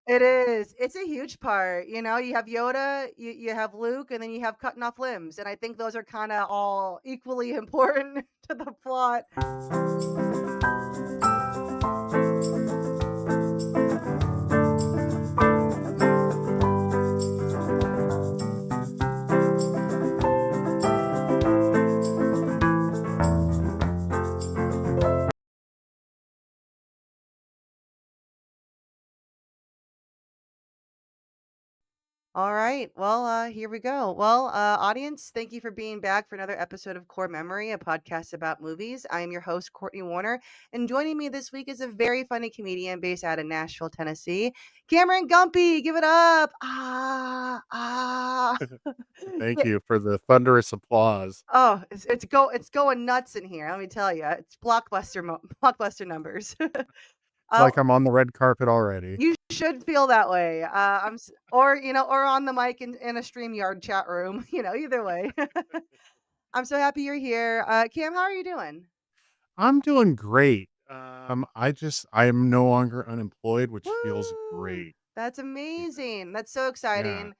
It is. It's a huge part. You have Yoda, you have Luke, and then you have cutting off limbs. And I think those are kind of all equally important to the plot. All right. Well, here we go. Well, audience, thank you for being back for another episode of Core Memory, a podcast about movies. I am your host, Cortney Warner, and joining me this week is a very funny comedian based out of Nashville, Tennessee, Cameron Gumpy. Give it up! Ah, ah. Thank Yeah. you for the thunderous applause. Oh, it's going nuts in here. Let me tell you, it's blockbuster numbers. It's uh, like I'm on the red carpet already. You should feel that way. Or on the mic in a StreamYard chat room. Either way. I'm so happy you're here. Cam, how are you doing? I'm doing great. I am no longer unemployed, which feels Woo! great. That's Yeah. amazing. That's so Yeah. exciting.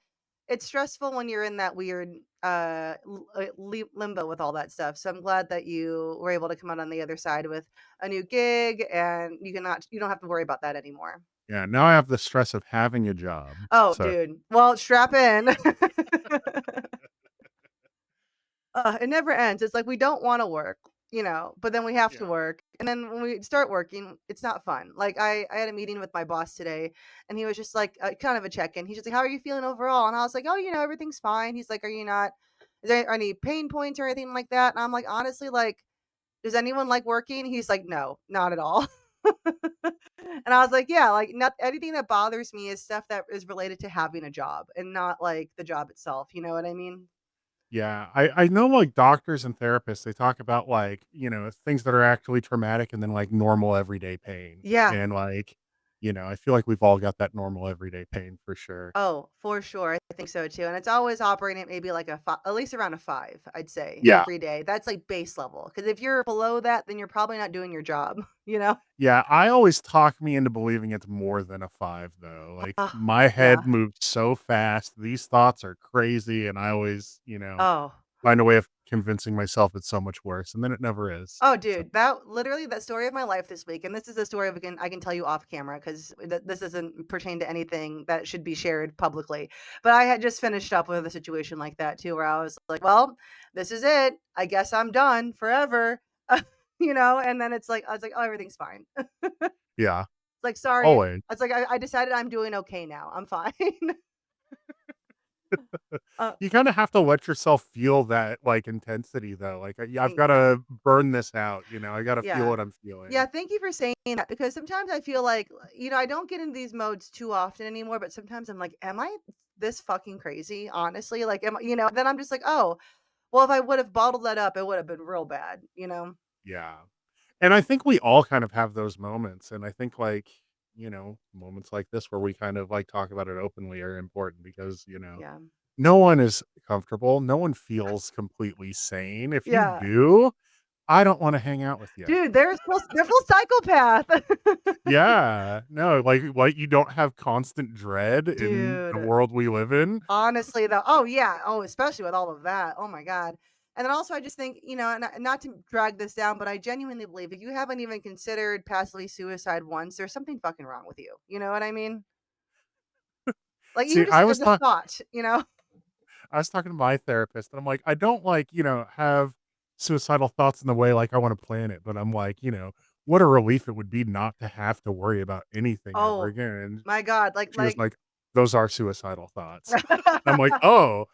It's stressful when you're in that weird limbo with all that stuff. So I'm glad that you were able to come out on the other side with a new gig, and you don't have to worry about that anymore. Yeah. Now I have the stress of having a job. Oh, So dude. Well, strap in. It never ends. It's like we don't wanna work, but then we have to yeah. work, and then when we start working, it's not fun. Like, I had a meeting with my boss today, and he was just like, kind of a check-in. He's just like, "How are you feeling overall?" And I was like, "Oh, everything's fine." He's like, Is there any pain points or anything like that?" And I'm like, "Honestly, like, does anyone like working?" He's like, "No, not at all." And I was like, "Yeah, like, not anything that bothers me is stuff that is related to having a job and not, like, the job itself." You know what I mean? Yeah. I know like doctors and therapists, they talk about like, things that are actually traumatic and then like normal everyday pain. Yeah. And like, I feel like we've all got that normal everyday pain for sure. Oh, for sure. I think so too. And it's always operating at maybe like at least around a 5, I'd say, Yeah. every day. That's like base level. Because if you're below that, then you're probably not doing your job, you know? Yeah, I always talk me into believing it's more than a 5 though, like, Oh, my yeah. head moves so fast, these thoughts are crazy, and I always, Oh, find a way of convincing myself it's so much worse, and then it never is, oh, so dude, that literally that story of my life this week, and this is a story I can tell you off camera because this doesn't pertain to anything that should be shared publicly. But I had just finished up with a situation like that too, where I was like, "Well, this is it. I guess I'm done forever," And then I was like, "Oh, everything's fine." yeah, Like, "Sorry." always. I was like, "I decided I'm doing okay now. I'm fine." Uh, You kinda have to let yourself feel that, like, intensity though, like, I've thank you. gotta burn this out, I gotta feel Yeah. what I'm Yeah, feeling. thank you for saying that because sometimes I feel like, I don't get into these modes too often anymore, but sometimes I'm like, "Am I this fucking crazy, honestly?" Like, then I'm just like, "Oh, well, if I would have bottled that up, it would have been real bad," you know? Yeah, and I think we all kind of have those moments, and I think, like, moments like this where we kind of, like, talk about it openly are important because, Yeah. no one is comfortable. No one feels completely sane. If you Yeah. do, I don't wanna hang out with you. Dude, they're full psychopath. Yeah. No, like you don't have constant dread in the Dude. world we live in. Honestly, though, oh, yeah. Oh, especially with all of that. Oh my god. And then also I just think, not to drag this down, but I genuinely believe if you haven't even considered passively suicide once, there's something fucking wrong with you. You know what I mean? Like, even See, just as a thought, you know? I was talking to my therapist, and I'm like, "I don't, like, have suicidal thoughts in the way, like, I wanna plan it," but I'm like, "What a relief it would be not to have to worry about anything ever Oh again." And my god, she was like, "Those are suicidal thoughts." I'm like, oh,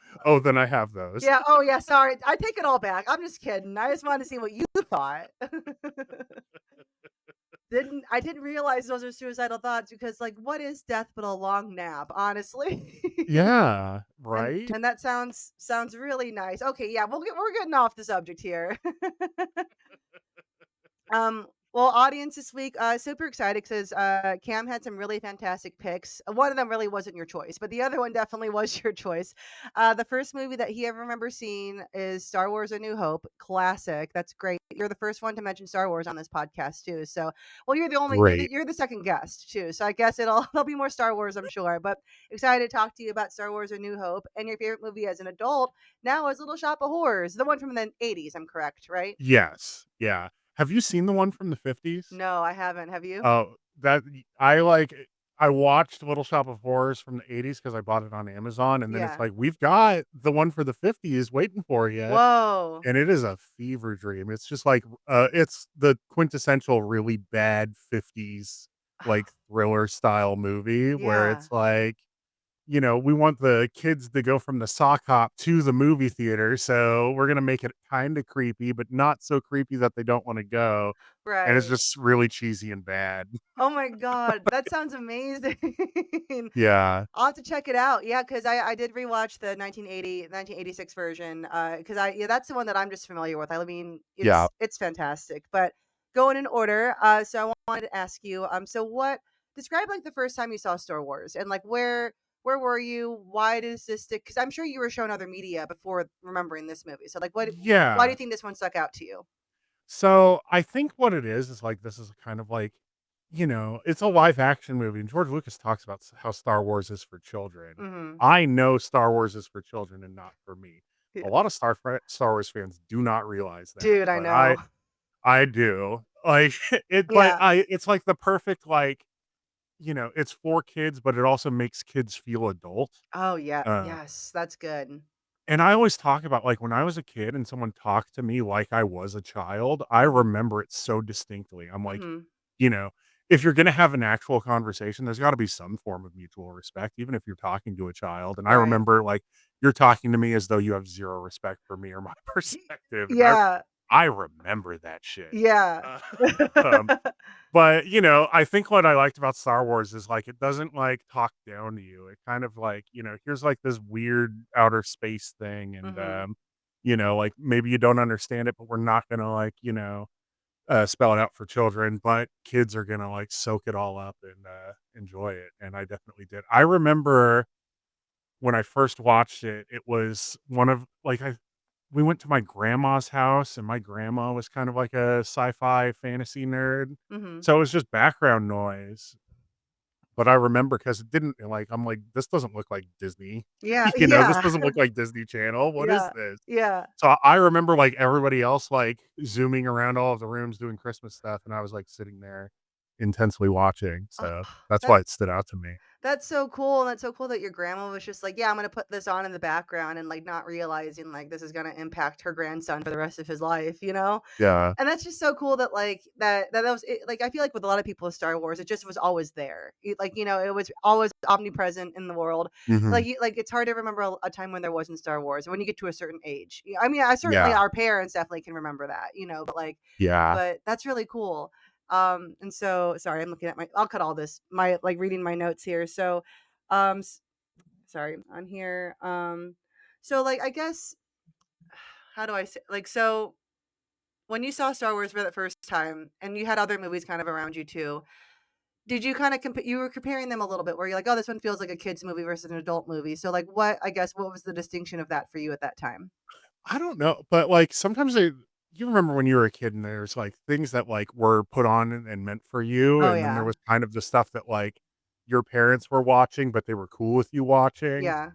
then I have those." Yeah, oh, yeah, sorry. I take it all back. I'm just kidding. I just wanted to see what you thought. I didn't realize those are suicidal thoughts because, like, what is death but a long nap, honestly? Yeah, And right? and that sounds really nice. Okay, yeah, we're getting off the subject here. Well, audience this week, super excited because Cam had some really fantastic picks. One of them really wasn't your choice, but the other one definitely was your choice. The first movie that he ever remembers seeing is Star Wars: A New Hope, classic. That's great. you're the first one to mention Star Wars on this podcast too. So, well, you're the only Great. you're the second guest too. So I guess there'll be more Star Wars, I'm sure. But excited to talk to you about Star Wars: A New Hope and your favorite movie as an adult. Now is Little Shop of Horrors, the one from the 80s. I'm correct, right? Yes. Yeah. Have you seen the one from the 50s? No, I haven't. Have you? Oh, that I like I watched Little Shop of Horrors from the 80s because I bought it on Amazon, and then it's Yeah. like, "We've got the one for the 50s waiting for you," Whoa. and it is a fever dream. It's just like, it's the quintessential really bad 50s, like, thriller style movie where Yeah. it's like, we want the kids to go from the sock hop to the movie theater, so we're gonna make it kinda creepy, but not so creepy that they don't wanna go, and it's Right. just really cheesy and bad. Oh my god, that sounds amazing. Yeah. I'll have to check it out. Yeah, because I did rewatch the 1986 version. Because that's the one that I'm just familiar with. I mean, Yeah. it's fantastic. But going in order, so I wanted to ask you, so what describe like the first time you saw Star Wars and like where were you? Why does this stick? Because I'm sure you were shown other media before remembering this movie. So like, why do you Yeah. think this one stuck out to you? So, I think what it is, like, this is kind of like, it's a live action movie, and George Lucas talks about how Star Wars is for children. Mm-hmm. I know Star Wars is for children and not for me. Yeah. A lot of Star Wars fans do not realize that, Dude, I but know. I do. Like, Yeah. it's like the perfect, like, it's for kids, but it also makes kids feel adult. Oh yeah. Uh Yes, that's good. And I always talk about, like, when I was a kid and someone talked to me like I was a child, I Mm-hmm. remember it so distinctly. I'm like, Mm-hmm. you know, if you're gonna have an actual conversation, there's gotta be some form of mutual respect, even if you're talking to a child. And I Right. remember, like, you're talking to me as though you have 0 respect for me or my perspective, and Yeah. I remember that shit. Yeah. Uh, um but, I think what I liked about Star Wars is, like, it doesn't, like, talk down to you. It kind of, like, here's, like, this weird outer space thing, and, Mhm. like, maybe you don't understand it, but we're not gonna, like, spell it out for children, but kids are gonna, like, soak it all up and, enjoy it, and I definitely did. I remember when I first watched it, it was one of like, I we went to my grandma's house, and my grandma was kind of like a sci-fi fantasy nerd, Mhm. so it was just background noise, but I remember because it didn't like, I'm like, "This doesn't look like Disney." Yeah, This yeah. doesn't look like Disney Channel. What is Yeah. this? Yeah. So I remember, like, everybody else, like, zooming around all of the rooms doing Christmas stuff, and I was, like, sitting there intensely watching, Oh, so that's that why it stood out to me. that's so cool, and that's so cool that your grandma was just like, "Yeah, I'm gonna put this on in the background," and, like, not realizing, like, this is gonna impact her grandson for the rest of his life, you know? Yeah. And that's just so cool that, like, that was it like, I feel like with a lot of people with Star Wars, it just was always there. It was always omnipresent in the world. Mhm. Like, it's hard to remember a time when there wasn't Star Wars, when you get to a certain age. I mean, I certainly Yeah. our parents definitely can remember that, Yeah. but that's really cool. And so sorry, I'm looking at I'll cut all this. My like reading my notes here. So, s sorry, on here. So, like, I guess, how do I say so when you saw Star Wars for the first time and you had other movies kind of around you too, did you kind of you were comparing them a little bit where you're like, "Oh, this one feels like a kid's movie versus an adult movie." So, like, what was the distinction of that for you at that time? I don't know, but, like, sometimes you remember when you were a kid and there's, like, things that, like, were put on and meant for you, Oh, and then there yeah. was kind of the stuff that, like, your parents were watching, but they were cool with you watching. Yeah.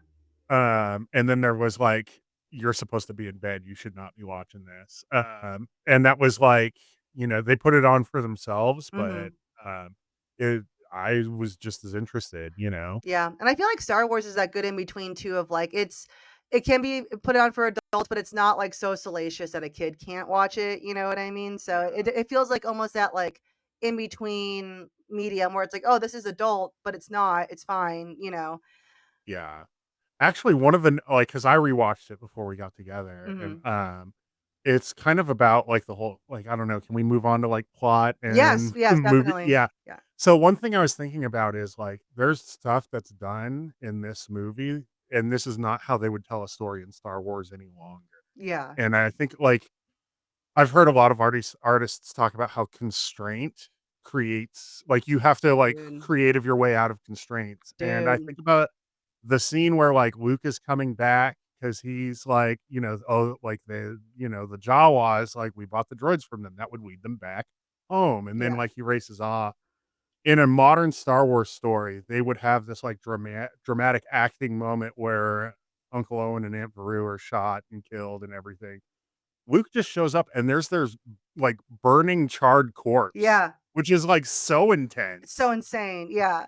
And then there was, like, "You're supposed to be in bed, you should not be watching this." And that was, like, they put it on for themselves, but, Mhm. um, it I was just as interested, you know? Yeah, and I feel like Star Wars is that good in between too of like it can be put on for adults, but it's not like so salacious that a kid can't watch it, you know what I mean? So Yeah. it feels like almost that like in between medium where it's like, "Oh, this is adult, but it's not. It's fine," you know? Yeah. Actually, one of the like, because I rewatched it before we got together, and, Mhm. it's kind of about, like, the whole like, I don't know, can we move on to, like, plot Yes, and yes, movie? definitely. Yeah. Yeah. So, one thing I was thinking about is, like, there's stuff that's done in this movie, and this is not how they would tell a story in Star Wars any longer. Yeah. And I think, like, I've heard a lot of artists talk about how constraint creates like, you have to, like, Dude. creative your way out of constraints, and I Dude. think about the scene where, like, Luke is coming back because he's like, oh, like the Jawas, like we bought the droids from them. That would lead them back home. And then Yeah. like he races off. In a modern Star Wars story, they would have this like dramatic acting moment where Uncle Owen and Aunt Beru are shot and killed and everything. Luke just shows up and there's like burning charred corpse, Yeah. which is like so It's so intense. insane. Yeah.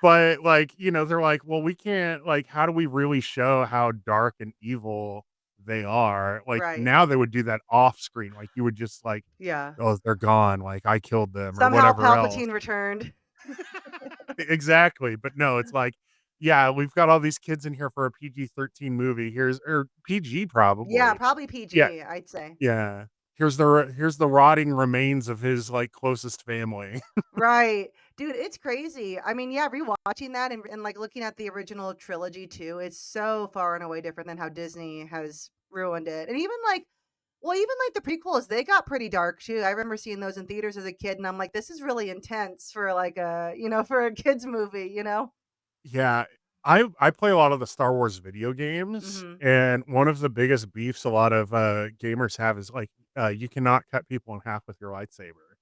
But like, they're like, well, we can't like, how do we really show how dark and evil they are? Like Right. now they would do that off screen. Like you would just like, Yeah. oh, they're gone. Like I killed them or Somehow whatever else. Palpatine returned. Exactly. But no, it's like, yeah, we've got all these kids in here for a PG-13 movie. Here's or PG Yeah, probably. probably Yeah. PG, I'd say. Yeah. Here's the rotting remains of his like closest family. Right. Dude, it's crazy. I mean, yeah, rewatching that and like looking at the original trilogy too, it's so far and away different than how Disney has ruined it. And even like, well, even like the prequels, they got pretty dark too. I remember seeing those in theaters as a kid, and I'm like, this is really intense for like a, for a kids movie. Yeah. I play a lot of the Star Wars video games, Hmm. and one of the biggest beefs a lot of gamers have is like you cannot cut people in half with your lightsaber.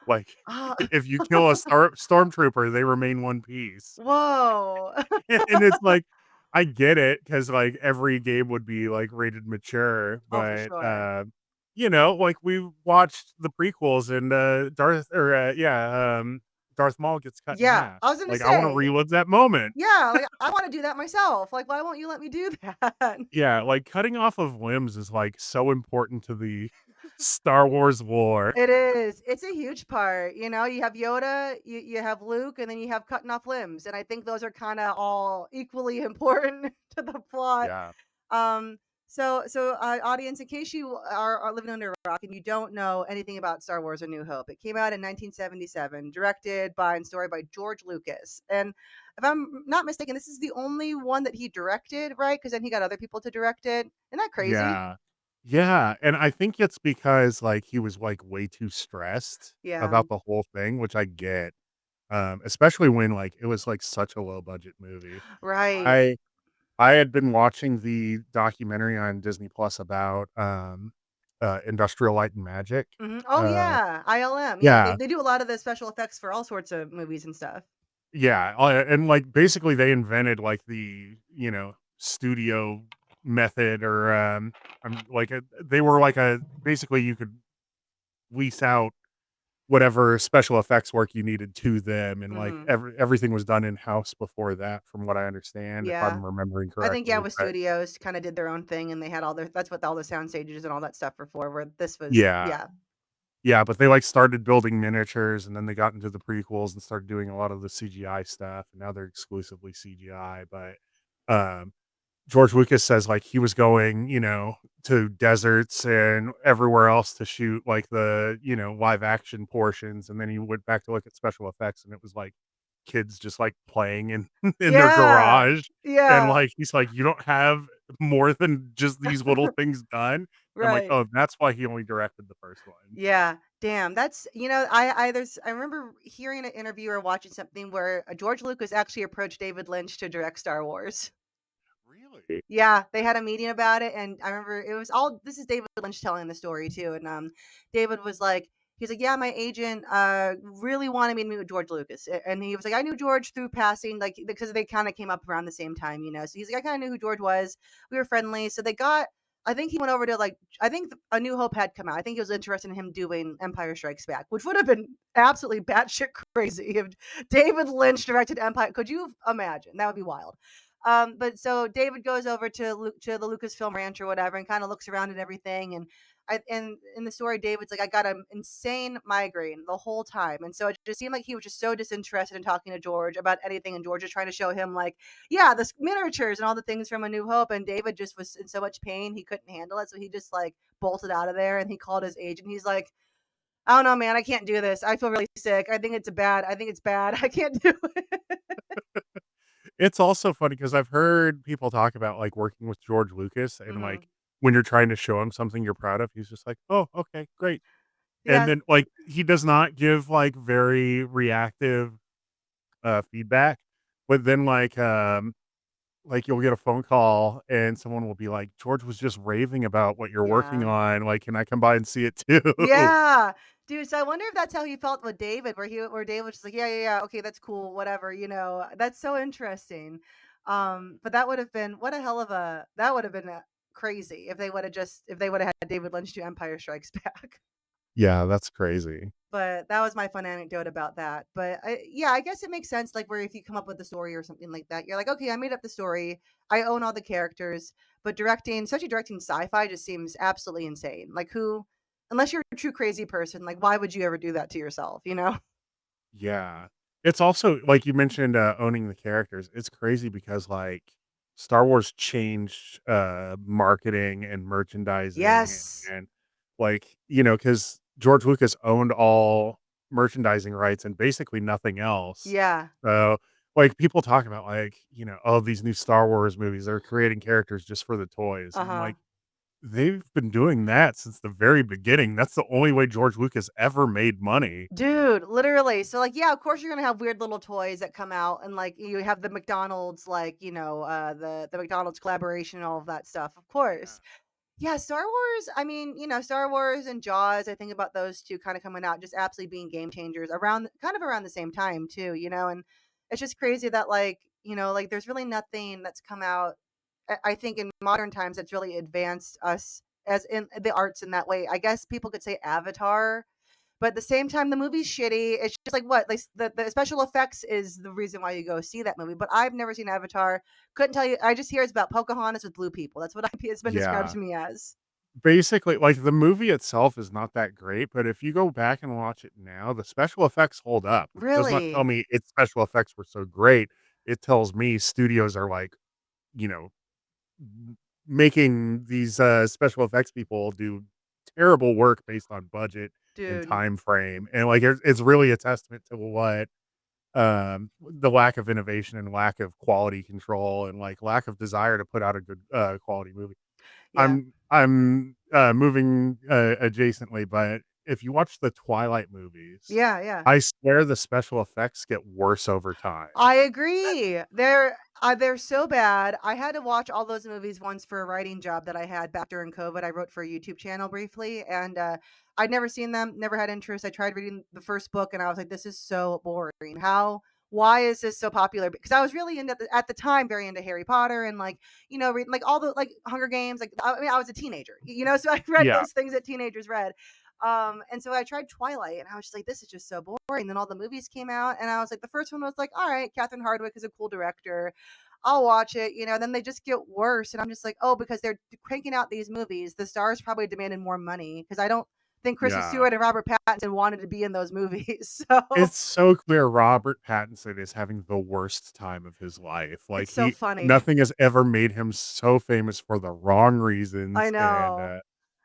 Like Oh, if you kill a stormtrooper, they remain one piece. whoa. And it's like, I get it because like every game would be like rated mature, Oh, for but sure. like we watched the prequels and Darth Maul gets cut in Yeah, half. I was gonna Like I want to say, relive that moment. yeah, like I want to do that myself. Like, why won't you let me do that? Yeah, like cutting off of limbs is like so important to the Star Wars lore. It is. It's a huge part. You have Yoda, you have Luke, and then you have cutting off limbs. And I think those are kind of all equally important to the plot. Yeah. Um, so audience, in case you are living under a rock and you don't know anything about Star Wars: A New Hope, it came out in 1977, directed by and story by George Lucas. And if I'm not mistaken, this is the only one that he directed, right? Because then he got other people to direct it. Isn't that crazy? Yeah. Yeah, and I think it's because, like, he was, like, way too stressed Yeah. about the whole thing, which I get, especially when, like, it was, like, such a low budget movie. Right. I I had been watching the documentary on Disney Plus about, Industrial Light and Magic. Mhm. Oh, Uh, yeah, ILM. Yeah, they yeah, they do a lot of the special effects for all sorts of movies and stuff. yeah, and, like, basically, they invented, like, the, studio method or, they were like a basically, you could lease out whatever special effects work you needed to them, and, like, Mhm. everything was done in-house before that, from what I understand, if Yeah. I'm remembering I think, yeah, correctly, with but studios kinda did their own thing, and they had all their that's what all the sound stages and all that stuff were for, where this was yeah. yeah. Yeah, but they, like, started building miniatures, and then they got into the prequels and started doing a lot of the CGI stuff, and now they're exclusively CGI, but, um George Lucas says, like, he was going, to deserts and everywhere else to shoot, like, the, live action portions, and then he went back to look at special effects, and it was, like, kids just, like, playing in in their Yeah. garage, and, Yeah. like, he's like, "You don't have more than just these little things done?" I'm like, Right. "Oh, that's why he only directed the first one." Yeah. Damn, that's I remember hearing an interview or watching something where, George Lucas actually approached David Lynch to direct Star Wars. Really? Yeah, they had a meeting about it, and I remember it was all this is David Lynch telling the story too, and, David was like he's like, "Yeah, my agent, really wanted me to meet with George Lucas," and he was like, "I knew George through passing, like, because they kinda came up around the same time. So he's like, "I kinda knew who George was, we were friendly," so they got I think he went over to, like I think A New Hope had come out, I think he was interested in him doing Empire Strikes Back, which would have been absolutely batshit crazy if David Lynch directed Empire could you imagine? That would be wild. But so David goes over to the Lucasfilm Ranch or whatever, and kind of looks around and everything. And in the story, David's like, I got an insane migraine the whole time, and so it just seemed like he was just so disinterested in talking to George about anything, and George is trying to show him like, yeah, the miniatures and all the things from A New Hope, and David just was in so much pain he couldn't handle it, so he just like bolted out of there, and he called his agent. He's like, I don't know, man, I can't do this. I feel really sick. I think it's bad. I can't do it. It's also funny because 'cause I've heard people talk about, like, working with George Lucas and, Hmm. like, when you're trying to show him something you're proud of, he's just like, "Oh, okay, great." And Yeah. then, like, he does not give, like, very reactive, feedback, but then, like, you'll get a phone call and someone will be like, "George was just raving about what you're working Yeah. on, like, can I come by and see it too?" Yeah. Dude, so I wonder if that's how he felt with David, where David was just like, "Yeah, yeah, yeah, okay, that's cool, whatever," you know? That's so interesting. But that would have been what a hell of a that would have been, crazy if they would have had David Lynch do Empire Strikes Back. Yeah, that's crazy. But that was my fun anecdote about that. But yeah, I guess it makes sense. Like where if you come up with a story or something like that, you're like, okay, I made up the story. I own all the characters. But directing, especially directing sci-fi, just seems absolutely insane. Like who, unless you're a true crazy person, like why would you ever do that to yourself? You know? Yeah. It's also like you mentioned, owning the characters. It's crazy because, like, Star Wars changed, marketing and merchandising Yes. and, like, because George Lucas owned all merchandising rights and basically nothing else. Yeah. So, like, people talk about, like, "Oh, these new Star Wars movies, they're creating characters just for the toys." Uh And I'm huh. like, "They've been doing that since the very beginning. That's the only way George Lucas ever made money." Dude, literally. So like, yeah, of course you're gonna have weird little toys that come out, and like you have the McDonald's, like the McDonald's collaboration and all of that stuff. Of Yeah. course. Yeah, Star Wars, I mean, Star Wars and Jaws, I think about those 2 kinda coming out, just absolutely being game changers around the same time too, and it's just crazy that, like, like, there's really nothing that's come out, I think in modern times that's really advanced us as in the arts in that way. I guess people could say Avatar, but at the same time, the movie's shitty. It's just like what? Like the special effects is the reason why you go see that movie. But I've never seen Avatar. Couldn't tell you. I just hear it's about Pocahontas with blue people. That's what it's been described Yeah. to me as. Basically, like, the movie itself is not that great, but if you go back and watch it now, the special effects hold up, which does not tell Really? me its special effects were so great. It tells me studios are, like, you know, m making these, special effects people do terrible work based on budget and Dude. time frame, and, like, it's really a testament to what, the lack of innovation and lack of quality control and, like, lack of desire to put out a good, quality movie. Yeah. I'm moving, adjacently, but if you watch the Twilight movies, Yeah, yeah. I swear the special effects get worse over time. I agree. They're so bad. I had to watch all those movies once for a writing job that I had back during COVID. I wrote for a YouTube channel briefly, and I'd never seen them, never had interest. I tried reading the first book, and I was like, "This is so boring. How? Why is this so popular?" Because I was really into at the time very into Harry Potter and like reading like all the like Hunger Games. Like I mean, I was a teenager, so I read Yeah, those things that teenagers read. And so I tried Twilight, and I was just like, "This is just so boring." Then all the movies came out, and I was like, the first one was like, "All right, Catherine Hardwicke is a cool director. I'll watch it." Then they just get worse, and I'm just like, "Oh, because they're cranking out these movies, the stars probably demanded more money because I don't think Kristen yeah. Stewart and Robert Pattinson wanted to be in those movies." So It's so clear Robert Pattinson is having the worst time of his life. Like, it's so he funny. nothing has ever made him so famous for the wrong I reasons, and, know.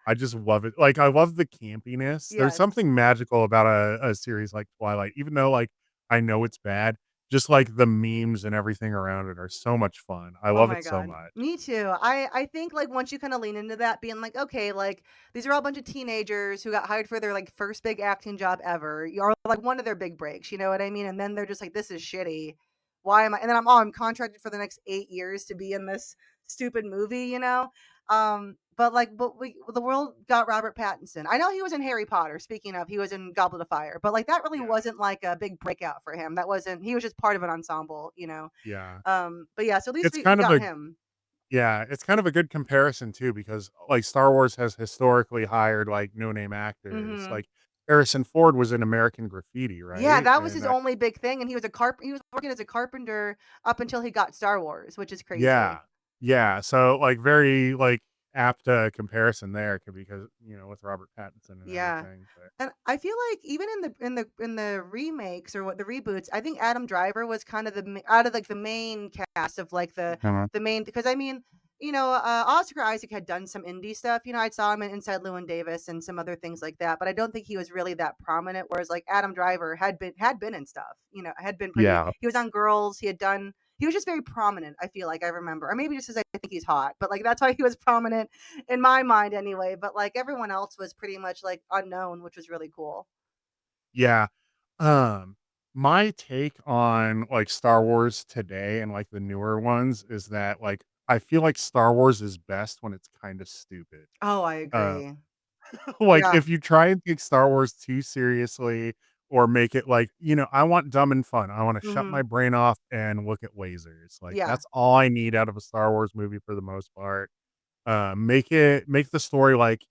I just love it. Like, I love the campiness. There's Yes. something magical about a series like Twilight, even though, like, I know it's bad, just, like, the memes and everything around it are so much fun. I Oh love my it so god. much. Me too. I think like once you kind of lean into that being like, okay, like these are all a bunch of teenagers who got hired for their like first big acting job ever, or like one of their big breaks, you know what I mean? And then they're just like, this is shitty. Why am I? And then I'm contracted for the next 8 years to be in this stupid movie. But the world got Robert Pattinson. I know he was in Harry Potter. Speaking of, he was in Goblet of Fire, but like that really Yeah, wasn't like a big breakout for him. That wasn't. He was just part of an ensemble. yeah. But yeah, so at least It's we kind of got a him. Yeah, it's kind of a good comparison too because, like, Star Wars has historically hired, like, no-name actors. Mhm. Like, Harrison Ford was in American Graffiti, Yeah, right? that was And, his only big thing, and he was working as a carpenter up until he got Star Wars, which is yeah. crazy. Yeah, so, like, very, like, apt, comparison there because, with Robert Pattinson and Yeah. everything, but And I feel like even in the remakes or what the reboots, I think Adam Driver was kind of out of like the main cast of like uh the main because I mean, Oscar Isaac had done some indie stuff. I saw him in Inside Llewyn Davis and some other things like that, but I don't think he was really that prominent. Whereas like Adam Driver had been in stuff. Had been pretty. yeah. He was on Girls. He was just very prominent. I feel like I remember, or maybe just because I think he's hot, but like that's why he was prominent in my mind anyway. But like everyone else was pretty much like unknown, which was really cool. Yeah. Um My take on, like, Star Wars today and, like, the newer ones is that, like, I feel like Star Wars is best when it's kinda stupid. Oh, I Uh, agree. like, Yeah. if you try and take Star Wars too seriously or make it like, I want dumb and fun. I wanna shut my Mhm. brain off and look at lasers. Like, Yeah. that's all I need out of a Star Wars movie for the most part. Make the story, like,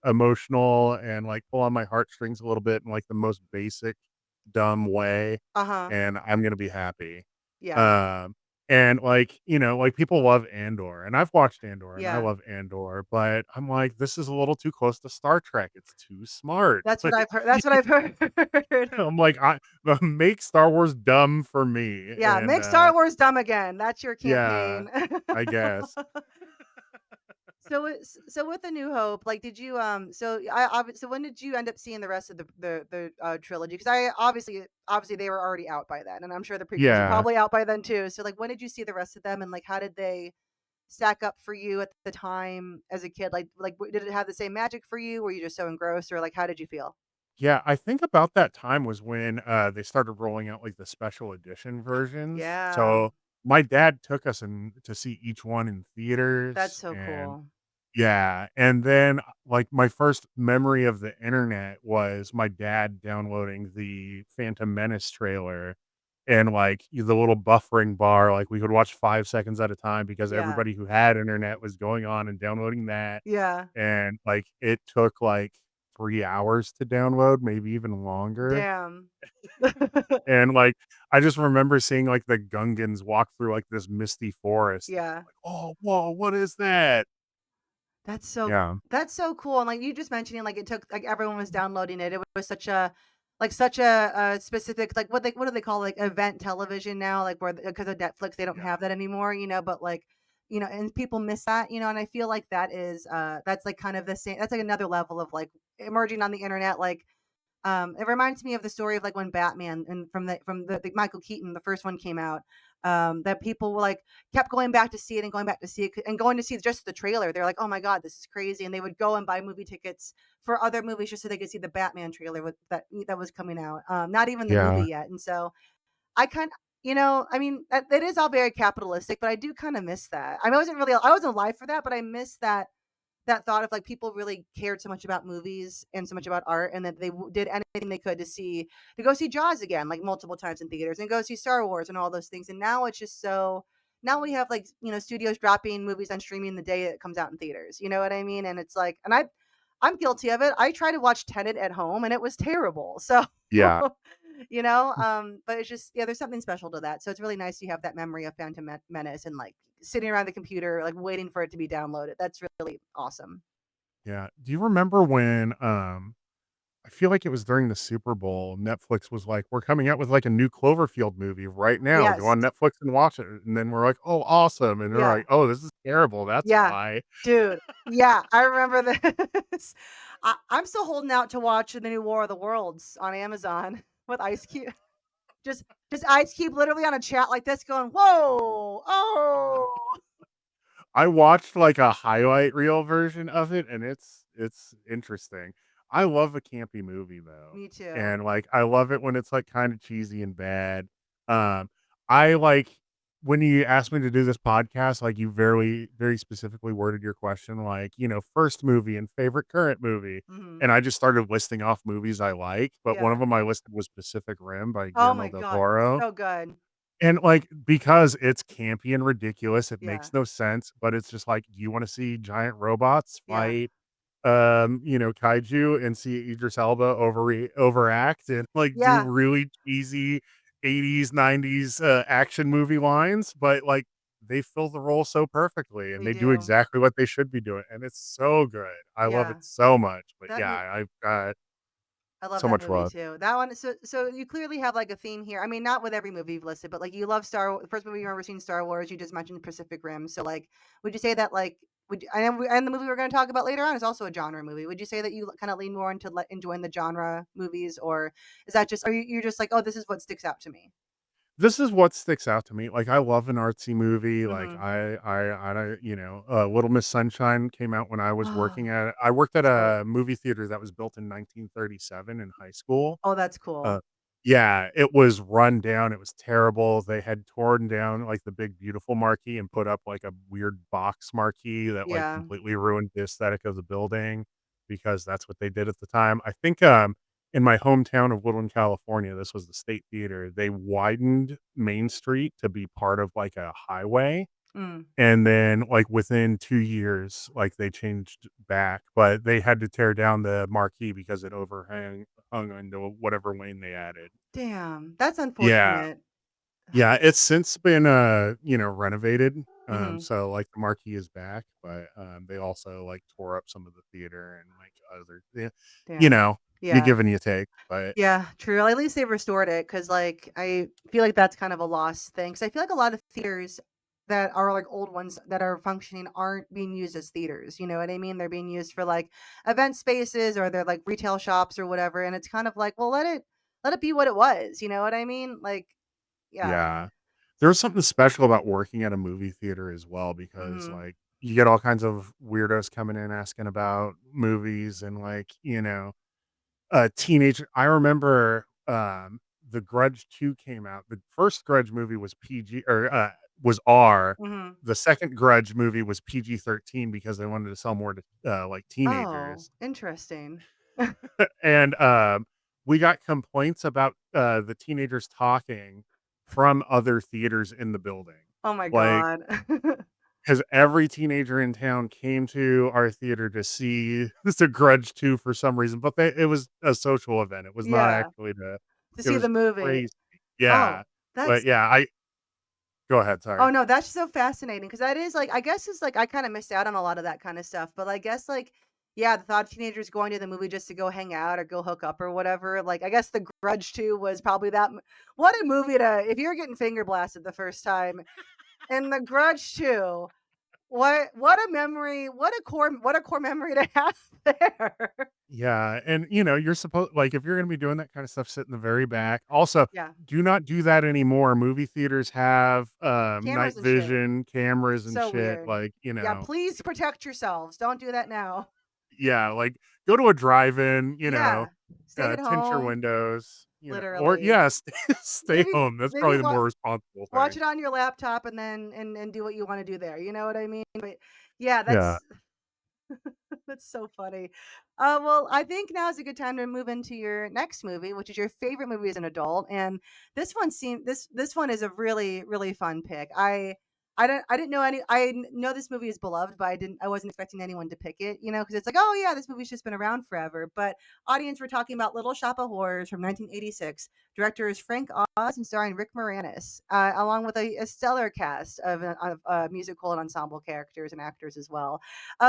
emotional and, like, pull on my heartstrings a little bit in, like, the most basic, dumb way, Uh-huh. and I'm gonna be happy. Yeah. Um, and, like, like, people love Andor, and I've watched Andor, and I Yeah. love Andor, but I'm like, "This is a little too close to Star Trek, it's too smart." That's what Like, I've heard that's what I've heard. I'm like, make Star Wars dumb for me, Yeah, and, make Star Wars dumb again. That's your yeah, campaign. I guess. So with A New Hope, like, did you so when did you end up seeing the rest of the trilogy? Because I obviously they were already out by then, and I'm sure the prequels were Yeah. probably out by then too. So like, when did you see the rest of them, and like, how did they stack up for you at the time as a kid? Did it have the same magic for you? Were you just so engrossed, or like, how did you feel? Yeah, I think about that time was when, they started rolling out, like, the special edition versions. Yeah, So, my dad took us in to see each one in that's theaters, so and cool. yeah, and then, like, my first memory of the internet was my dad downloading the Phantom Menace trailer and, like, the little buffering bar, like, we could watch 5 seconds at a time because Yeah, everybody who had internet was going on and downloading that, yeah. and, like, it took, like, 3 hours to download, maybe even longer, Damn. and, like, I just remember seeing, like, the Gungans walk through, like, this misty forest, and Yeah. I'm like, "Oh, whoa, what is that?" That's so Yeah. that's so cool, and, like, you just mentioning, like, it took like, everyone was downloading it. It was such a specific what do they call, like, event television now, like, where because of Netflix, they don't Yeah. have that anymore, but, like, and people miss that, and I feel like that's, like, kind of the same that's, like, another level of, like, emerging on the internet, like, it reminds me of the story of like when Batman and from the Michael Keaton, the first one came out. That people were like kept going back to see it and going back to see it and going to see just the trailer. They're like, "Oh my god, this is crazy!" And they would go and buy movie tickets for other movies just so they could see the Batman trailer that was coming out. Not even the movie Yeah. yet. And so I kind, I mean, it is all very capitalistic, but I do kind of miss that. I wasn't alive for that, but I miss that thought of like people really cared so much about movies and so much about art and that they did anything they could to go see Jaws again like multiple times in theaters and go see Star Wars and all those things. And now it's just so now we have like studios dropping movies on streaming the day it comes out in theaters. You know what I mean? And it's like, and I'm guilty of it. I tried to watch Tenet at home and it was terrible. So Yeah. but it's just, yeah, there's something special to that. So it's really nice you have that memory of Phantom Menace and like sitting around the computer, like waiting for it to be downloaded. That's really awesome. Yeah. Do you remember when, I feel like it was during the Super Bowl, Netflix was like, "We're coming out with, like, a new Cloverfield movie right now. Go Yes. on Netflix and watch it." And then we're like, "Oh, awesome." And they're Yeah. like, "Oh, this is terrible. That's Yeah. why." Dude. Yeah. I remember this. I'm still holding out to watch the new War of the Worlds on Amazon with Ice Cube. Just, just Ice Cube literally on a chat like this going, whoa. Oh, I watched, like, a highlight reel version of it, and it's interesting. I love a campy movie, though, me too. and, like, I love it when it's, like, kinda cheesy and bad. Um, I like when you asked me to do this podcast, like, you very, very specifically worded your question, like, first movie and favorite current movie, Hmm. and I just started listing off movies I like, but one of Yeah. them I listed was Pacific Rim by Oh Guillermo my del God. Toro. So good. And, like, because it's campy and ridiculous, it Yeah. makes no sense, but it's just like, you wanna see giant robots Yeah. fight, kaiju and see Idris Elba overact and, like, do Yeah. really cheesy '80s, '90s, action movie lines, but, like, they fill the role so perfectly, and They they do do. exactly what they should be doing, and it's so good. I love it Yeah. so much, but That yeah, mo- I've got I love so that much movie love. too. That one, so you clearly have like a theme here. I mean, not with every movie you've listed, but like you love the first movie you remember seeing Star Wars. You just mentioned Pacific Rim. So like, would you say that like and the movie we're going to talk about later on is also a genre movie. Would you say that you kind of lean more into enjoying the genre movies, or is that just are you're just like, oh, this is what sticks out to me? This is what sticks out to me, like, I love an artsy movie, like, Mm-hmm. Little Miss Sunshine came out when I was Oh, working at I worked at that's great. a movie theater that was built in 1937 in high school, Oh, that's uh, cool. Yeah, it was run down, it was terrible. They had torn down, like, the big beautiful marquee and put up, like, a weird box marquee that, like, Yeah. completely ruined the aesthetic of the building because that's what they did at the time. I think, in my hometown of Woodland, California, this was the State Theater, they widened Main Street to be part of, like, a highway, Mm. and then, like, within 2 years, like, they changed back, but they had to tear down the marquee because it overhang hung into whatever lane they added. Damn, that's Yeah. unfortunate. Yeah, it's since been, renovated, Mhm. so, like, the marquee is back, but, they also, like, tore up some of the theater and, like, other yeah, you Damn. know, you Yeah. give and you take, but Yeah, true. At least they restored it because, like, I feel like that's kind of a lost thing. Because I feel like a lot of theaters that are, like, old ones that are functioning aren't being used as theaters, you know what I mean? They're being used for, like, event spaces or they're, like, retail shops or whatever, and it's kind of like, well, let it be what it was, you know what I mean? Like, yeah. yeah. There's something special about working at a movie theater as well because, Mhm. like, you get all kinds of weirdos coming in asking about movies and, like, teenager I remember, The Grudge 2 came out. The first Grudge movie was PG or, was R. Mhm. The second Grudge movie was PG-13 because they wanted to sell more to, like, Oh, teenagers. interesting. And, we got complaints about, the teenagers talking from other theaters in the building. Oh my Like, god. because every teenager in town came to our theater to see The Grudge 2 for some reason, but it was a social event. It was not Yeah, actually to to it see was the movie. crazy. Oh, Yeah. But, that's yeah, I go ahead, oh, sorry. no, that's so fascinating because that is, like I guess it's, like, I kinda missed out on a lot of that kinda stuff, but I guess, like, yeah, the thought of teenagers going to the movie just to go hang out or go hook up or whatever, like, I guess The Grudge 2 was probably that m what a movie to if you're getting finger blasted the first time, and The Grudge 2, what a memory, what a core memory to have there. Yeah, and, you're supposed like, if you're gonna be doing that kinda stuff, sit in the very back. Also, Yeah, do not do that anymore. Movie theaters have, night cameras and shit. vision, cameras and So shit, weird. like, Yeah, please protect yourselves, don't do that now. yeah, like, go to a drive-in, Yeah, stay at tint your home, windows, or literally. yes, stay Maybe home. That's maybe probably the more responsible watch thing. it on your laptop and then and do what you wanna do there, you know what I mean? But yeah, Yeah. that's so funny. Well, I think now is a good time to move into your next movie, which is your favorite movie as an adult. And this one is a really really fun pick. I didn't know any. Know this movie is beloved, but I wasn't expecting anyone to pick it. You know, because it's like, oh yeah, this movie's just been around forever. But audience, we're talking about Little Shop of Horrors from 1986. Director is Frank Oz and starring Rick Moranis, along with a stellar cast of musical and ensemble characters and actors as well.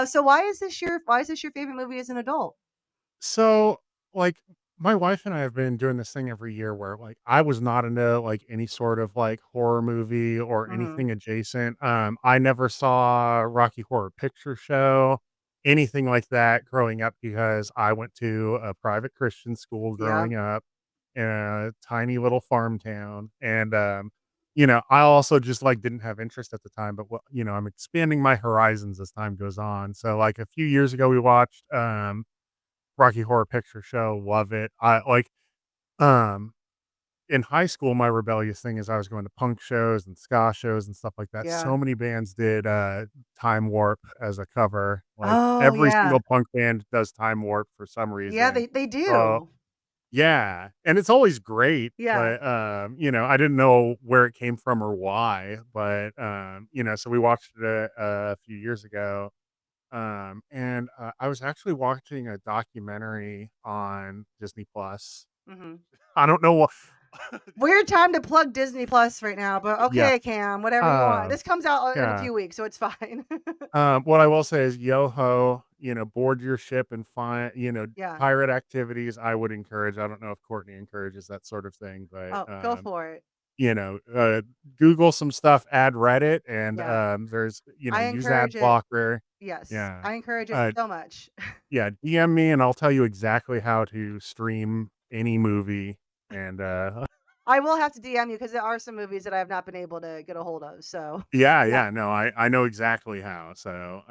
So why is this your favorite movie as an adult? So, like, my wife and I have been doing this thing every year where, like, I was not into, like, any sort of, like, horror movie or Mhm. anything adjacent. I never saw Rocky Horror Picture Show, anything like that growing up because I went to a private Christian school Yeah. growing up in a tiny little farm town, and, I also just, like, didn't have interest at the time, but, I'm expanding my horizons as time goes on. So, like, a few years ago, we watched, Rocky Horror Picture Show, love it. Um, in high school, my rebellious thing is I was going to punk shows and ska shows and stuff like that. Yeah. So many bands did, Time Warp as a cover. Like, Oh, every yeah. single punk band does Time Warp for some Yeah, reason. they So do. yeah, and it's always great, Yeah. but, I didn't know where it came from or why, but, so we watched it a few years ago. And, I was actually watching a documentary on Disney Plus. Mhm. I don't know what Weird time to plug Disney Plus right now, but yeah, okay, Cam, whatever you want. um, This comes out in a yeah. few weeks, so it's fine. What I will say is yo ho, board your ship and find, Yeah. pirate activities I would encourage. I don't know if Courtney encourages that sort of thing, but, Oh, go for it. you know, uh, Google some stuff, add Reddit, and, Yeah. there's, I use ad encourage it. blocker. Yes. Yeah. I encourage it Uh so much. Yeah, DM me and I'll tell you exactly how to stream any movie and, I will have to DM you because there are some movies that I have not been able to get a hold of, so yeah, yeah. yeah, no, I know exactly how, so,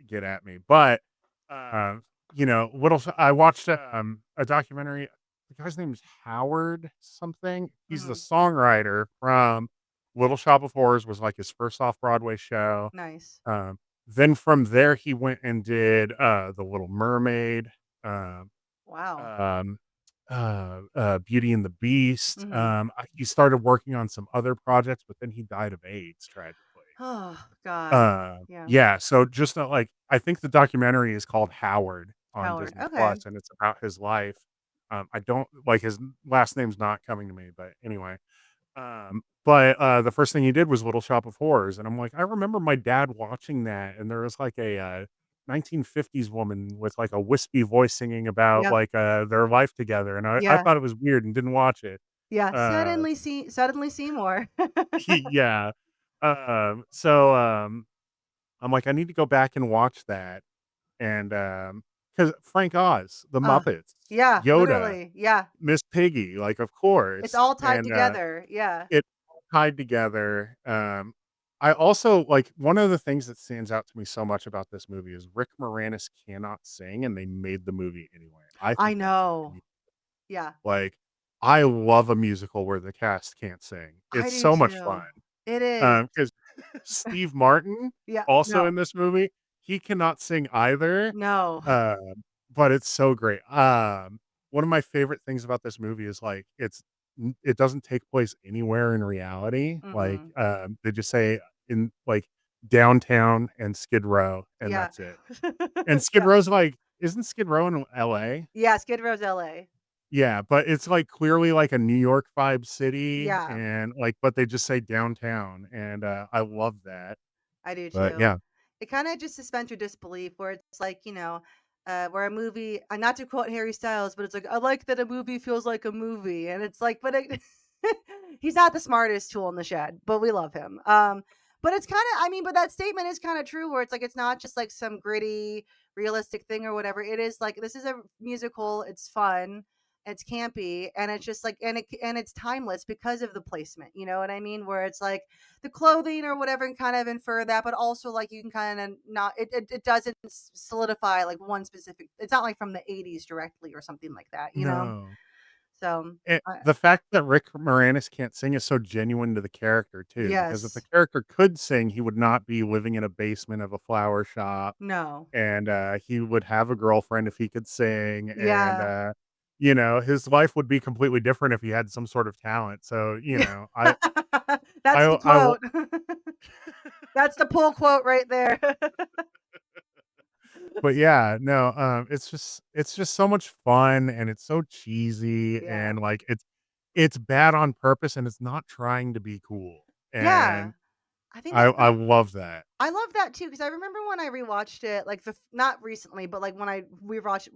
get at me, but, what else I watched, a documentary the guy's name is Howard something. He's the Mhm. songwriter from Little Shop of Horrors was, like, his first off-Broadway show. Nice. Um, then from there, he went and did, The Little Mermaid, um, Wow. um, Beauty and the Beast. Mhm. He started working on some other projects, but then he died of AIDS, tragically. Oh, God. Yeah. Yeah, so just, like I think the documentary is called Howard on Howard. Disney Okay. Plus, and it's about his life. I don't like, his last name's not coming to me, but anyway. The first thing he did was Little Shop of Horrors, and I'm like, I remember my dad watching that, and there was, like, a, 1950s woman with, like, a wispy voice singing about, Yep. like, their life together, and I Yeah. thought it was weird and didn't watch it. Yeah. Uh, Suddenly Seymour. yeah. So, I'm like, I need to go back and watch that, and, because Frank Oz, The Ugh. Muppets, Yeah, Yoda, literally. Yeah. Miss Piggy, like, of It's course, all tied and, together. Yeah. it all tied together. I also like one of the things that stands out to me so much about this movie is Rick Moranis cannot sing, and they made the movie anyway. I I think that's know. genius. Yeah. Like, I love a musical where the cast can't sing. I It's do so much fun. too. It is. Because Steve Martin, Yeah. also No. in this movie, he cannot sing either, No. but it's so great. One of my favorite things about this movie is, like, it doesn't take place anywhere in reality, like, Mm-mm. they just say in, like, downtown and Skid Row, and Yeah. that's it. And Skid Yeah. Row's, like isn't Skid Row in LA? Yeah, Skid Row's LA. Yeah, but it's, like, clearly, like, a New York vibe city Yeah. and, like but they just say downtown, and, I love that. I do But too. yeah. It kinda just suspends your disbelief where it's like, where a movie not to quote Harry Styles, but it's like, "I like that a movie feels like a movie," and it's like, but it he's not the smartest tool in the shed, but we love him. But it's kinda I mean, but that statement is kinda true where it's like, it's not just like some gritty, realistic thing or whatever. It is like, this is a musical, it's fun, it's campy, and it's just like and it's timeless because of the placement, you know what I mean? Where it's like, the clothing or whatever and kind of infer that, but also like you can kind of not it doesn't solidify like one specific. It's not like from the 80s directly or something like that, you know. No. So The fact that Rick Moranis can't sing is so genuine to the character too, because if the yes, character could sing, he would not be living in a basement of a flower shop, no, and, he would have a girlfriend if he could sing, and, yeah, his life would be completely different if he had some sort of talent, so, yeah. I That's the I will quote. That's the pull quote right there. but yeah, no, it's just so much fun, and it's so cheesy, Yeah. and, like, it's bad on purpose, and it's not trying to be cool, Yeah. and I think I love that. I love that too because I remember when I rewatched it, like not recently, but like when I rewatched